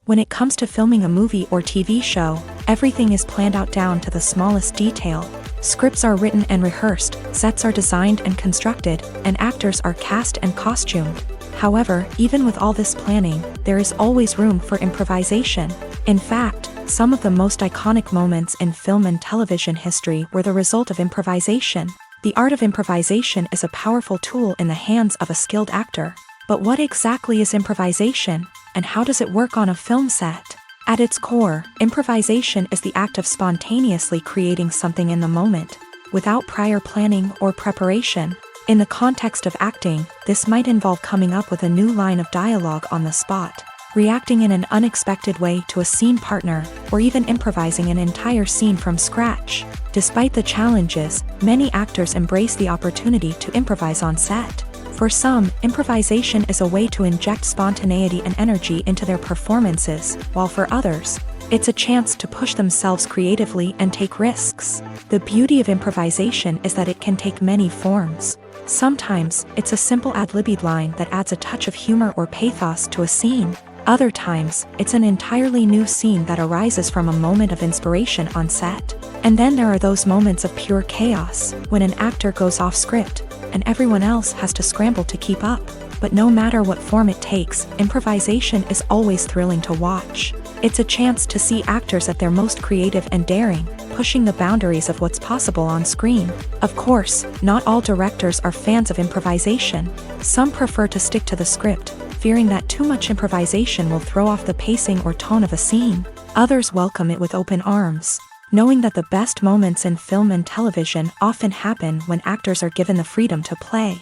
When it comes to filming a movie or TV show, everything is planned out down to the smallest detail. Scripts are written and rehearsed, sets are designed and constructed, and actors are cast and costumed. However, even with all this planning, there is always room for improvisation. In fact, some of the most iconic moments in film and television history were the result of improvisation. The art of improvisation is a powerful tool in the hands of a skilled actor. But what exactly is improvisation, and how does it work on a film set? At its core, improvisation is the act of spontaneously creating something in the moment, without prior planning or preparation. In the context of acting, this might involve coming up with a new line of dialogue on the spot, reacting in an unexpected way to a scene partner, or even improvising an entire scene from scratch. Despite the challenges, many actors embrace the opportunity to improvise on set. For some, improvisation is a way to inject spontaneity and energy into their performances, while for others, it's a chance to push themselves creatively and take risks. The beauty of improvisation is that it can take many forms. Sometimes, it's a simple ad-libbed line that adds a touch of humor or pathos to a scene. Other times, it's an entirely new scene that arises from a moment of inspiration on set. And then there are those moments of pure chaos, when an actor goes off script, and everyone else has to scramble to keep up. But no matter what form it takes, improvisation is always thrilling to watch. It's a chance to see actors at their most creative and daring, pushing the boundaries of what's possible on screen. Of course, not all directors are fans of improvisation. Some prefer to stick to the script, fearing that too much improvisation will throw off the pacing or tone of a scene. Others welcome it with open arms, knowing that the best moments in film and television often happen when actors are given the freedom to play.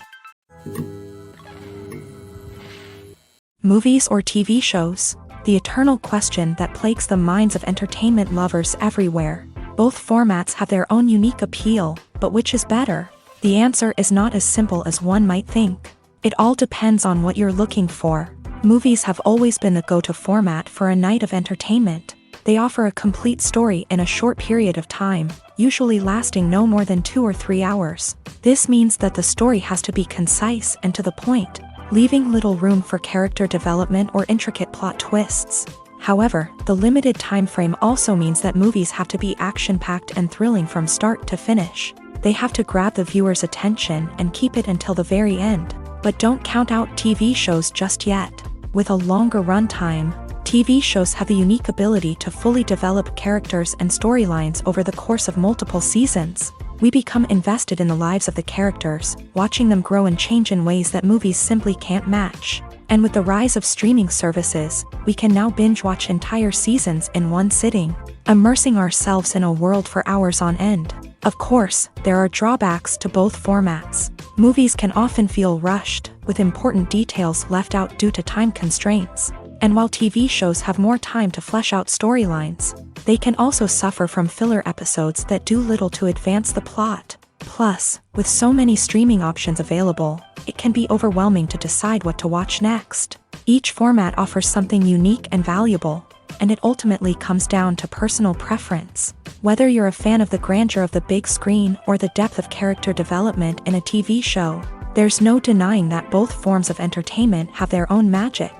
Movies or TV shows? The eternal question that plagues the minds of entertainment lovers everywhere. Both formats have their own unique appeal, but which is better? The answer is not as simple as one might think. It all depends on what you're looking for. Movies have always been the go-to format for a night of entertainment. They offer a complete story in a short period of time, usually lasting no more than 2 or 3 hours. This means that the story has to be concise and to the point, leaving little room for character development or intricate plot twists. However, the limited time frame also means that movies have to be action-packed and thrilling from start to finish. They have to grab the viewer's attention and keep it until the very end. But don't count out TV shows just yet. With a longer runtime, TV shows have the unique ability to fully develop characters and storylines over the course of multiple seasons. We become invested in the lives of the characters, watching them grow and change in ways that movies simply can't match. And with the rise of streaming services, we can now binge-watch entire seasons in one sitting, immersing ourselves in a world for hours on end. Of course, there are drawbacks to both formats. Movies can often feel rushed, with important details left out due to time constraints. And while TV shows have more time to flesh out storylines, they can also suffer from filler episodes that do little to advance the plot. Plus, with so many streaming options available, it can be overwhelming to decide what to watch next. Each format offers something unique and valuable, and it ultimately comes down to personal preference. Whether you're a fan of the grandeur of the big screen or the depth of character development in a TV show, there's no denying that both forms of entertainment have their own magic.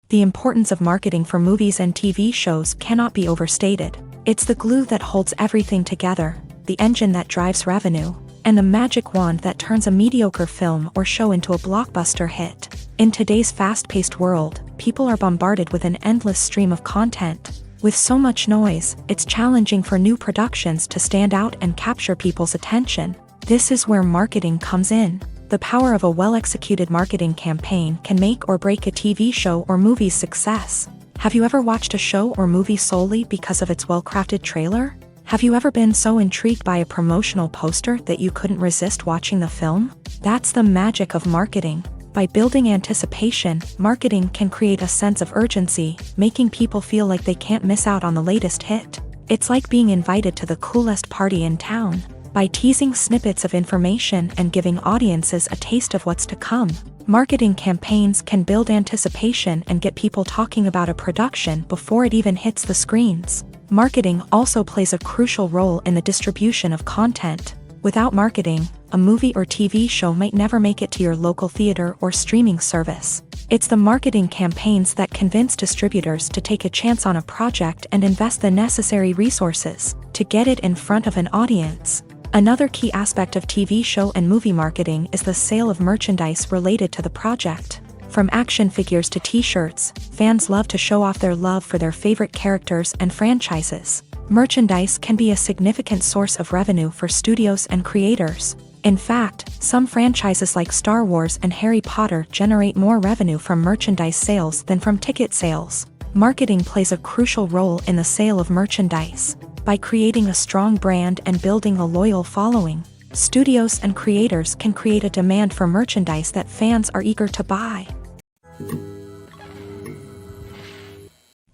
The importance of marketing for movies and TV shows cannot be overstated. It's the glue that holds everything together, the engine that drives revenue, and the magic wand that turns a mediocre film or show into a blockbuster hit. In today's fast-paced world, people are bombarded with an endless stream of content. With so much noise, it's challenging for new productions to stand out and capture people's attention. This is where marketing comes in. The power of a well-executed marketing campaign can make or break a TV show or movie's success. Have you ever watched a show or movie solely because of its well-crafted trailer? Have you ever been so intrigued by a promotional poster that you couldn't resist watching the film? That's the magic of marketing. By building anticipation, marketing can create a sense of urgency, making people feel like they can't miss out on the latest hit. It's like being invited to the coolest party in town. By teasing snippets of information and giving audiences a taste of what's to come, marketing campaigns can build anticipation and get people talking about a production before it even hits the screens. Marketing also plays a crucial role in the distribution of content. Without marketing, a movie or TV show might never make it to your local theater or streaming service. It's the marketing campaigns that convince distributors to take a chance on a project and invest the necessary resources to get it in front of an audience. Another key aspect of TV show and movie marketing is the sale of merchandise related to the project. From action figures to t-shirts, fans love to show off their love for their favorite characters and franchises. Merchandise can be a significant source of revenue for studios and creators. In fact, some franchises like Star Wars and Harry Potter generate more revenue from merchandise sales than from ticket sales. Marketing plays a crucial role in the sale of merchandise. By creating a strong brand and building a loyal following, Studios and creators can create a demand for merchandise that fans are eager to buy.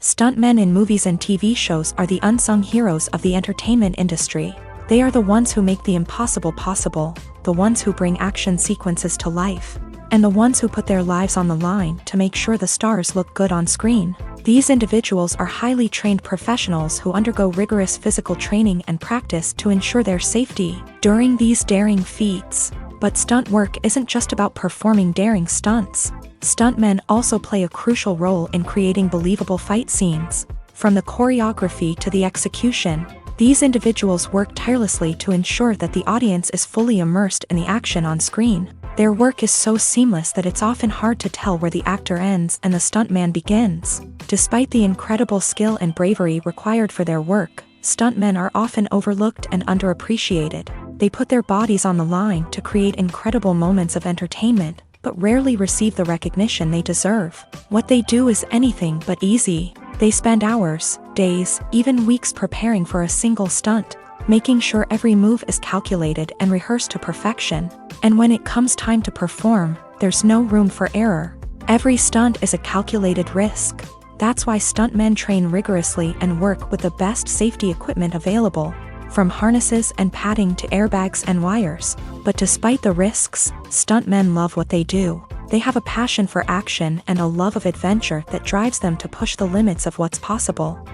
Stuntmen in movies and TV shows are the unsung heroes of the entertainment industry. They are the ones who make the impossible possible, the ones who bring action sequences to life, and the ones who put their lives on the line to make sure the stars look good on screen. These individuals are highly trained professionals who undergo rigorous physical training and practice to ensure their safety during these daring feats. But stunt work isn't just about performing daring stunts. Stuntmen also play a crucial role in creating believable fight scenes. From the choreography to the execution, these individuals work tirelessly to ensure that the audience is fully immersed in the action on screen. Their work is so seamless that it's often hard to tell where the actor ends and the stuntman begins. Despite the incredible skill and bravery required for their work, stuntmen are often overlooked and underappreciated. They put their bodies on the line to create incredible moments of entertainment, but rarely receive the recognition they deserve. What they do is anything but easy. They spend hours, days, even weeks preparing for a single stunt, making sure every move is calculated and rehearsed to perfection. And when it comes time to perform, there's no room for error. Every stunt is a calculated risk. That's why stuntmen train rigorously and work with the best safety equipment available, from harnesses and padding to airbags and wires. But despite the risks, stuntmen love what they do. They have a passion for action and a love of adventure that drives them to push the limits of what's possible.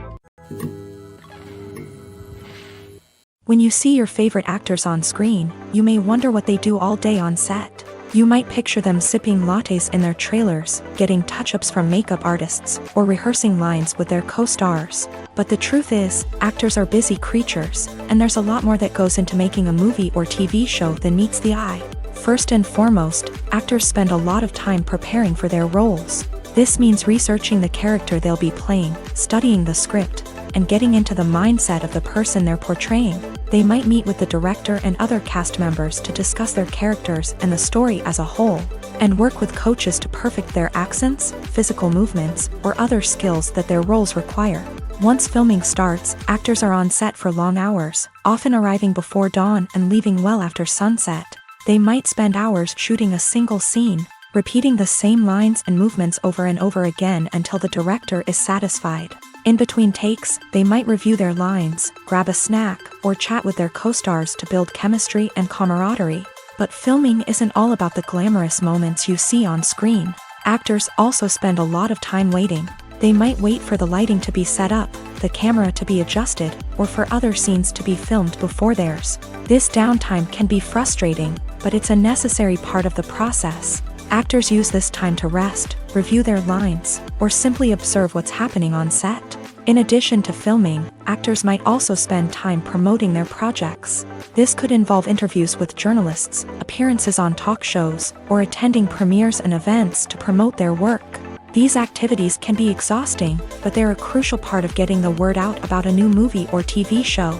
When you see your favorite actors on screen, you may wonder what they do all day on set. You might picture them sipping lattes in their trailers, getting touch-ups from makeup artists, or rehearsing lines with their co-stars. But the truth is, actors are busy creatures, and there's a lot more that goes into making a movie or TV show than meets the eye. First and foremost, actors spend a lot of time preparing for their roles. This means researching the character they'll be playing, studying the script, and getting into the mindset of the person they're portraying. They might meet with the director and other cast members to discuss their characters and the story as a whole, and work with coaches to perfect their accents, physical movements, or other skills that their roles require. Once filming starts, actors are on set for long hours, often arriving before dawn and leaving well after sunset. They might spend hours shooting a single scene, repeating the same lines and movements over and over again until the director is satisfied. In between takes, they might review their lines, grab a snack, or chat with their co-stars to build chemistry and camaraderie. But filming isn't all about the glamorous moments you see on screen. Actors also spend a lot of time waiting. They might wait for the lighting to be set up, the camera to be adjusted, or for other scenes to be filmed before theirs. This downtime can be frustrating, but it's a necessary part of the process. Actors use this time to rest, review their lines, or simply observe what's happening on set. In addition to filming, actors might also spend time promoting their projects. This could involve interviews with journalists, appearances on talk shows, or attending premieres and events to promote their work. These activities can be exhausting, but they're a crucial part of getting the word out about a new movie or TV show.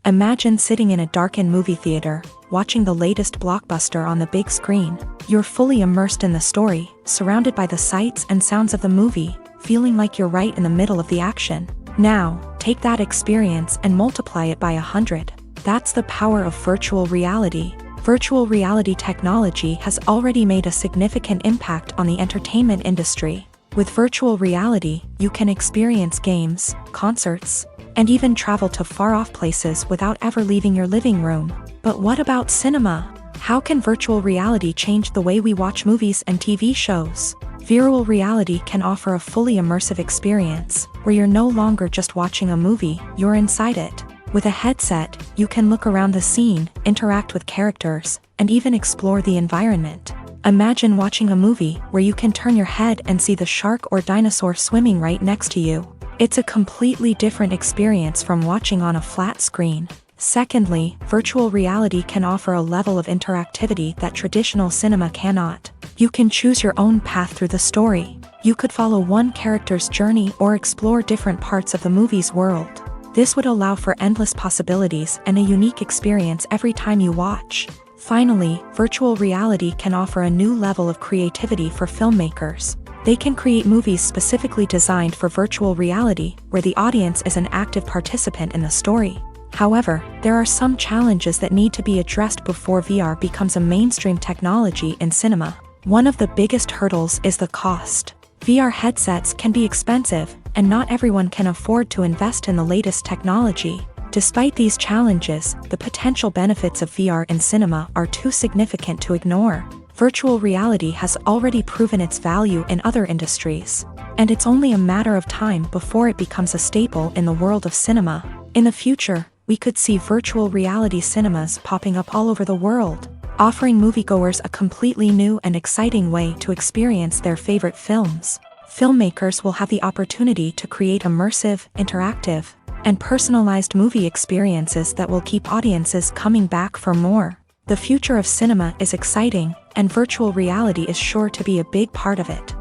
Imagine sitting in a darkened movie theater, watching the latest blockbuster on the big screen. You're fully immersed in the story, surrounded by the sights and sounds of the movie, feeling like you're right in the middle of the action. Now, take that experience and multiply it by 100. That's the power of virtual reality. Virtual reality technology has already made a significant impact on the entertainment industry. With virtual reality, you can experience games, concerts, and even travel to far-off places without ever leaving your living room. But what about cinema? How can virtual reality change the way we watch movies and TV shows? Virtual reality can offer a fully immersive experience, where you're no longer just watching a movie, you're inside it. With a headset, you can look around the scene, interact with characters, and even explore the environment. Imagine watching a movie where you can turn your head and see the shark or dinosaur swimming right next to you. It's a completely different experience from watching on a flat screen. Secondly, virtual reality can offer a level of interactivity that traditional cinema cannot. You can choose your own path through the story. You could follow one character's journey or explore different parts of the movie's world. This would allow for endless possibilities and a unique experience every time you watch. Finally, virtual reality can offer a new level of creativity for filmmakers. They can create movies specifically designed for virtual reality, where the audience is an active participant in the story. However, there are some challenges that need to be addressed before VR becomes a mainstream technology in cinema. One of the biggest hurdles is the cost. VR headsets can be expensive, and not everyone can afford to invest in the latest technology. Despite these challenges, the potential benefits of VR in cinema are too significant to ignore. Virtual reality has already proven its value in other industries, and it's only a matter of time before it becomes a staple in the world of cinema. In the future, we could see virtual reality cinemas popping up all over the world, offering moviegoers a completely new and exciting way to experience their favorite films. Filmmakers will have the opportunity to create immersive, interactive, and personalized movie experiences that will keep audiences coming back for more. The future of cinema is exciting, and virtual reality is sure to be a big part of it.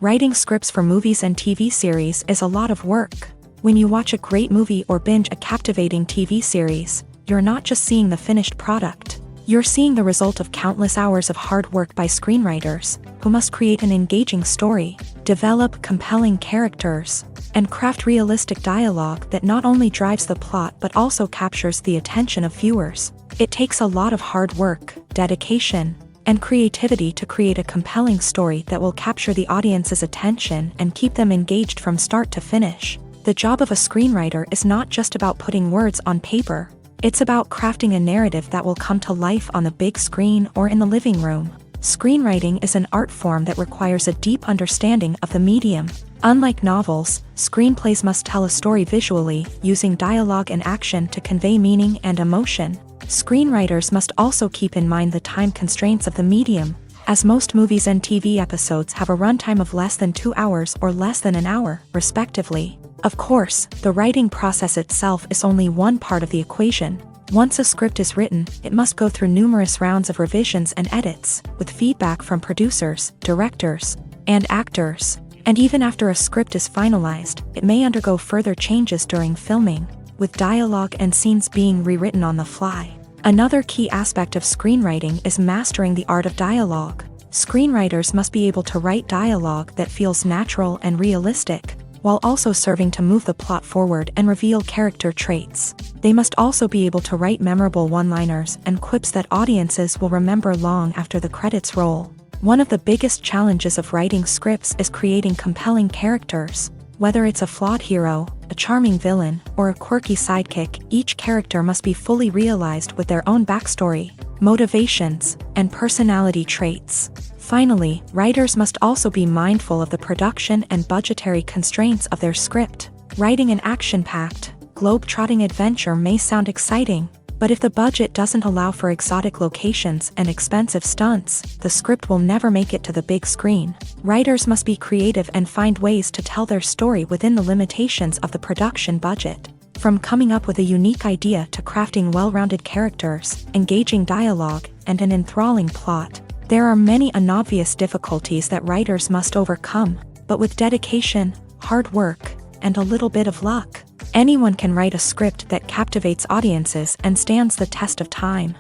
Writing scripts for movies and TV series is a lot of work. When you watch a great movie or binge a captivating TV series, you're not just seeing the finished product. You're seeing the result of countless hours of hard work by screenwriters, who must create an engaging story, develop compelling characters, and craft realistic dialogue that not only drives the plot but also captures the attention of viewers. It takes a lot of hard work, dedication, and creativity to create a compelling story that will capture the audience's attention and keep them engaged from start to finish. The job of a screenwriter is not just about putting words on paper. It's about crafting a narrative that will come to life on the big screen or in the living room. Screenwriting is an art form that requires a deep understanding of the medium. Unlike novels, screenplays must tell a story visually, using dialogue and action to convey meaning and emotion. Screenwriters must also keep in mind the time constraints of the medium, as most movies and TV episodes have a runtime of less than 2 hours or less than an hour, respectively. Of course, the writing process itself is only one part of the equation. Once a script is written, it must go through numerous rounds of revisions and edits, with feedback from producers, directors, and actors. And even after a script is finalized, it may undergo further changes during filming, with dialogue and scenes being rewritten on the fly. Another key aspect of screenwriting is mastering the art of dialogue. Screenwriters must be able to write dialogue that feels natural and realistic, while also serving to move the plot forward and reveal character traits. They must also be able to write memorable one-liners and quips that audiences will remember long after the credits roll. One of the biggest challenges of writing scripts is creating compelling characters. Whether it's a flawed hero, a charming villain, or a quirky sidekick, each character must be fully realized with their own backstory, motivations, and personality traits. Finally, writers must also be mindful of the production and budgetary constraints of their script. Writing an action-packed, globe-trotting adventure may sound exciting, but if the budget doesn't allow for exotic locations and expensive stunts, the script will never make it to the big screen. Writers must be creative and find ways to tell their story within the limitations of the production budget. From coming up with a unique idea to crafting well-rounded characters, engaging dialogue, and an enthralling plot, there are many unobvious difficulties that writers must overcome, but with dedication, hard work, and a little bit of luck, anyone can write a script that captivates audiences and stands the test of time.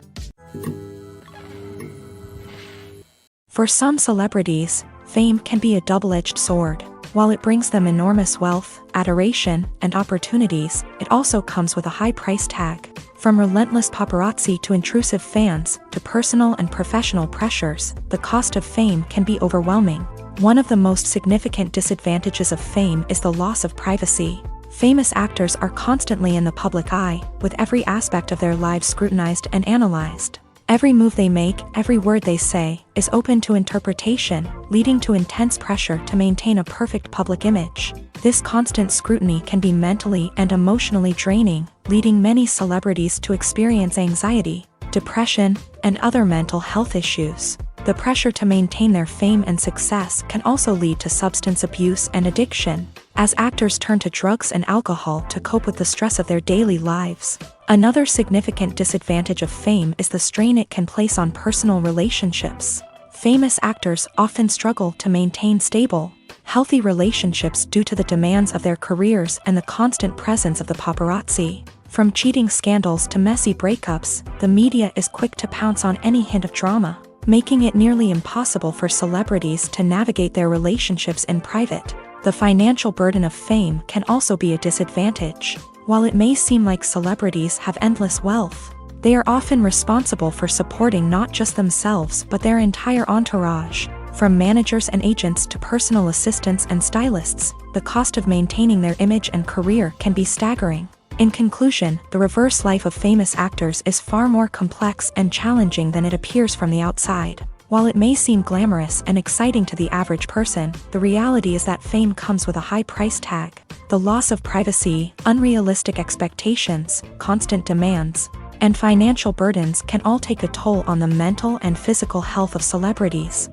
For some celebrities, fame can be a double-edged sword. While it brings them enormous wealth, adoration, and opportunities, it also comes with a high price tag. From relentless paparazzi to intrusive fans, to personal and professional pressures, the cost of fame can be overwhelming. One of the most significant disadvantages of fame is the loss of privacy. Famous actors are constantly in the public eye, with every aspect of their lives scrutinized and analyzed. Every move they make, every word they say, is open to interpretation, leading to intense pressure to maintain a perfect public image. This constant scrutiny can be mentally and emotionally draining, leading many celebrities to experience anxiety, depression, and other mental health issues. The pressure to maintain their fame and success can also lead to substance abuse and addiction, as actors turn to drugs and alcohol to cope with the stress of their daily lives. Another significant disadvantage of fame is the strain it can place on personal relationships. Famous actors often struggle to maintain stable, healthy relationships due to the demands of their careers and the constant presence of the paparazzi. From cheating scandals to messy breakups, the media is quick to pounce on any hint of drama, making it nearly impossible for celebrities to navigate their relationships in private. The The financial burden of fame can also be a disadvantage. While it may seem like celebrities have endless wealth, they are often responsible for supporting not just themselves but their entire entourage. From managers and agents to personal assistants and stylists, the cost of maintaining their image and career can be staggering. In conclusion, the reverse life of famous actors is far more complex and challenging than it appears from the outside. While it may seem glamorous and exciting to the average person, the reality is that fame comes with a high price tag. The loss of privacy, unrealistic expectations, constant demands, and financial burdens can all take a toll on the mental and physical health of celebrities.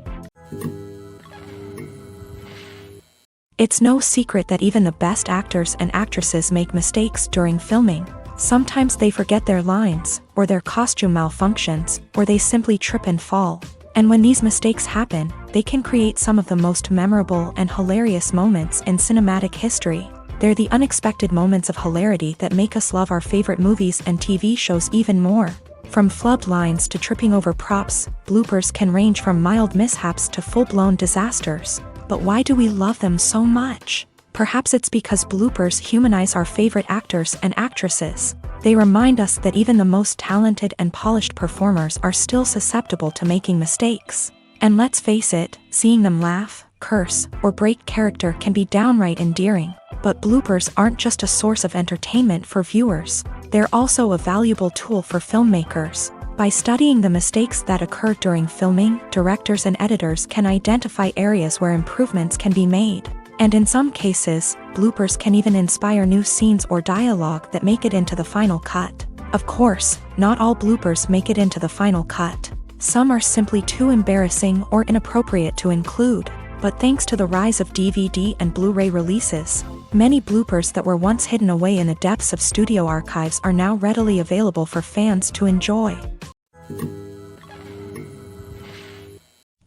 It's no secret that even the best actors and actresses make mistakes during filming. Sometimes they forget their lines, or their costume malfunctions, or they simply trip and fall. And when these mistakes happen, they can create some of the most memorable and hilarious moments in cinematic history. They're the unexpected moments of hilarity that make us love our favorite movies and TV shows even more. From flubbed lines to tripping over props, bloopers can range from mild mishaps to full-blown disasters. But why do we love them so much? Perhaps it's because bloopers humanize our favorite actors and actresses. They remind us that even the most talented and polished performers are still susceptible to making mistakes. And let's face it, seeing them laugh, curse, or break character can be downright endearing. But bloopers aren't just a source of entertainment for viewers. They're also a valuable tool for filmmakers. By studying the mistakes that occur during filming, directors and editors can identify areas where improvements can be made. And in some cases, bloopers can even inspire new scenes or dialogue that make it into the final cut. Of course, not all bloopers make it into the final cut. Some are simply too embarrassing or inappropriate to include. But thanks to the rise of DVD and Blu-ray releases, many bloopers that were once hidden away in the depths of studio archives are now readily available for fans to enjoy.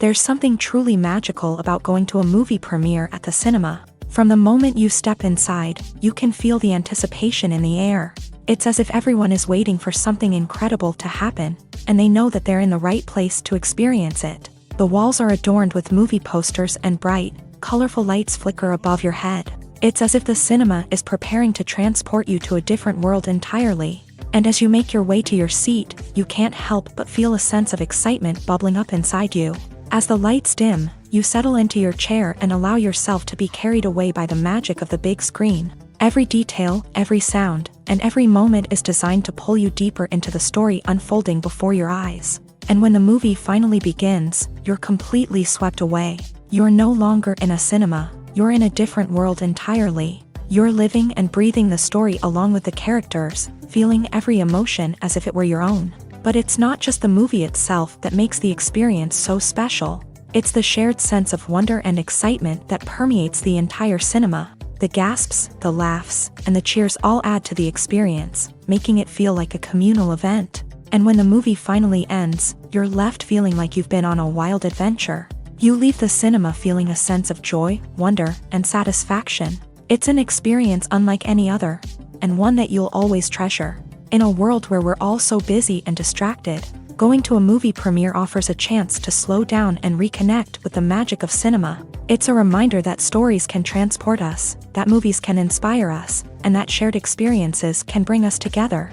There's something truly magical about going to a movie premiere at the cinema. From the moment you step inside, you can feel the anticipation in the air. It's as if everyone is waiting for something incredible to happen, and they know that they're in the right place to experience it. The walls are adorned with movie posters and bright, colorful lights flicker above your head. It's as if the cinema is preparing to transport you to a different world entirely. And as you make your way to your seat, you can't help but feel a sense of excitement bubbling up inside you. As the lights dim, you settle into your chair and allow yourself to be carried away by the magic of the big screen. Every detail, every sound, and every moment is designed to pull you deeper into the story unfolding before your eyes. And when the movie finally begins, you're completely swept away. You're no longer in a cinema, you're in a different world entirely. You're living and breathing the story along with the characters, feeling every emotion as if it were your own. But it's not just the movie itself that makes the experience so special. It's the shared sense of wonder and excitement that permeates the entire cinema. The gasps, the laughs, and the cheers all add to the experience, making it feel like a communal event. And when the movie finally ends, you're left feeling like you've been on a wild adventure. You leave the cinema feeling a sense of joy, wonder, and satisfaction. It's an experience unlike any other, and one that you'll always treasure. In a world where we're all so busy and distracted, going to a movie premiere offers a chance to slow down and reconnect with the magic of cinema. It's a reminder that stories can transport us, that movies can inspire us, and that shared experiences can bring us together.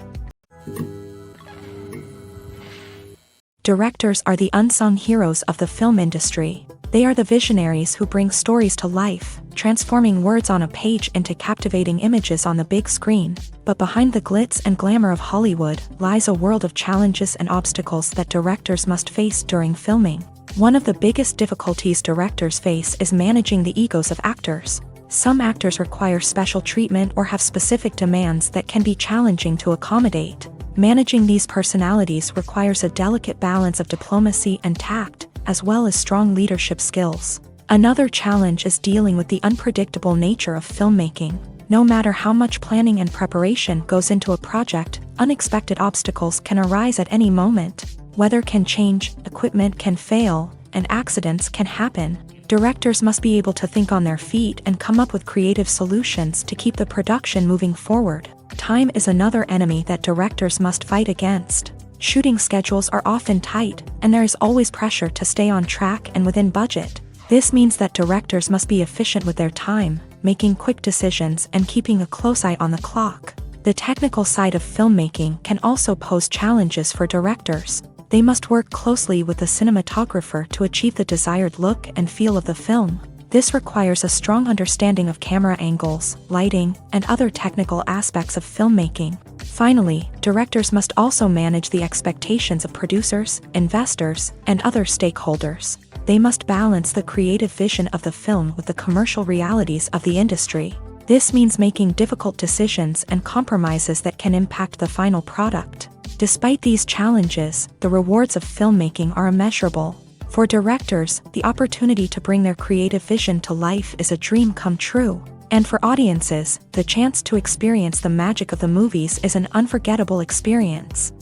Directors are the unsung heroes of the film industry. They are the visionaries who bring stories to life, transforming words on a page into captivating images on the big screen. But behind the glitz and glamour of Hollywood lies a world of challenges and obstacles that directors must face during filming. One of the biggest difficulties directors face is managing the egos of actors. Some actors require special treatment or have specific demands that can be challenging to accommodate. Managing these personalities requires a delicate balance of diplomacy and tact, as well as strong leadership skills. Another challenge is dealing with the unpredictable nature of filmmaking. No matter how much planning and preparation goes into a project, unexpected obstacles can arise at any moment. Weather can change, equipment can fail, and accidents can happen. Directors must be able to think on their feet and come up with creative solutions to keep the production moving forward. Time is another enemy that directors must fight against. Shooting schedules are often tight, and there is always pressure to stay on track and within budget. This means that directors must be efficient with their time, making quick decisions and keeping a close eye on the clock. The technical side of filmmaking can also pose challenges for directors. They must work closely with the cinematographer to achieve the desired look and feel of the film. This requires a strong understanding of camera angles, lighting, and other technical aspects of filmmaking. Finally, directors must also manage the expectations of producers, investors, and other stakeholders. They must balance the creative vision of the film with the commercial realities of the industry. This means making difficult decisions and compromises that can impact the final product. Despite these challenges, the rewards of filmmaking are immeasurable. For directors, the opportunity to bring their creative vision to life is a dream come true. And for audiences, the chance to experience the magic of the movies is an unforgettable experience.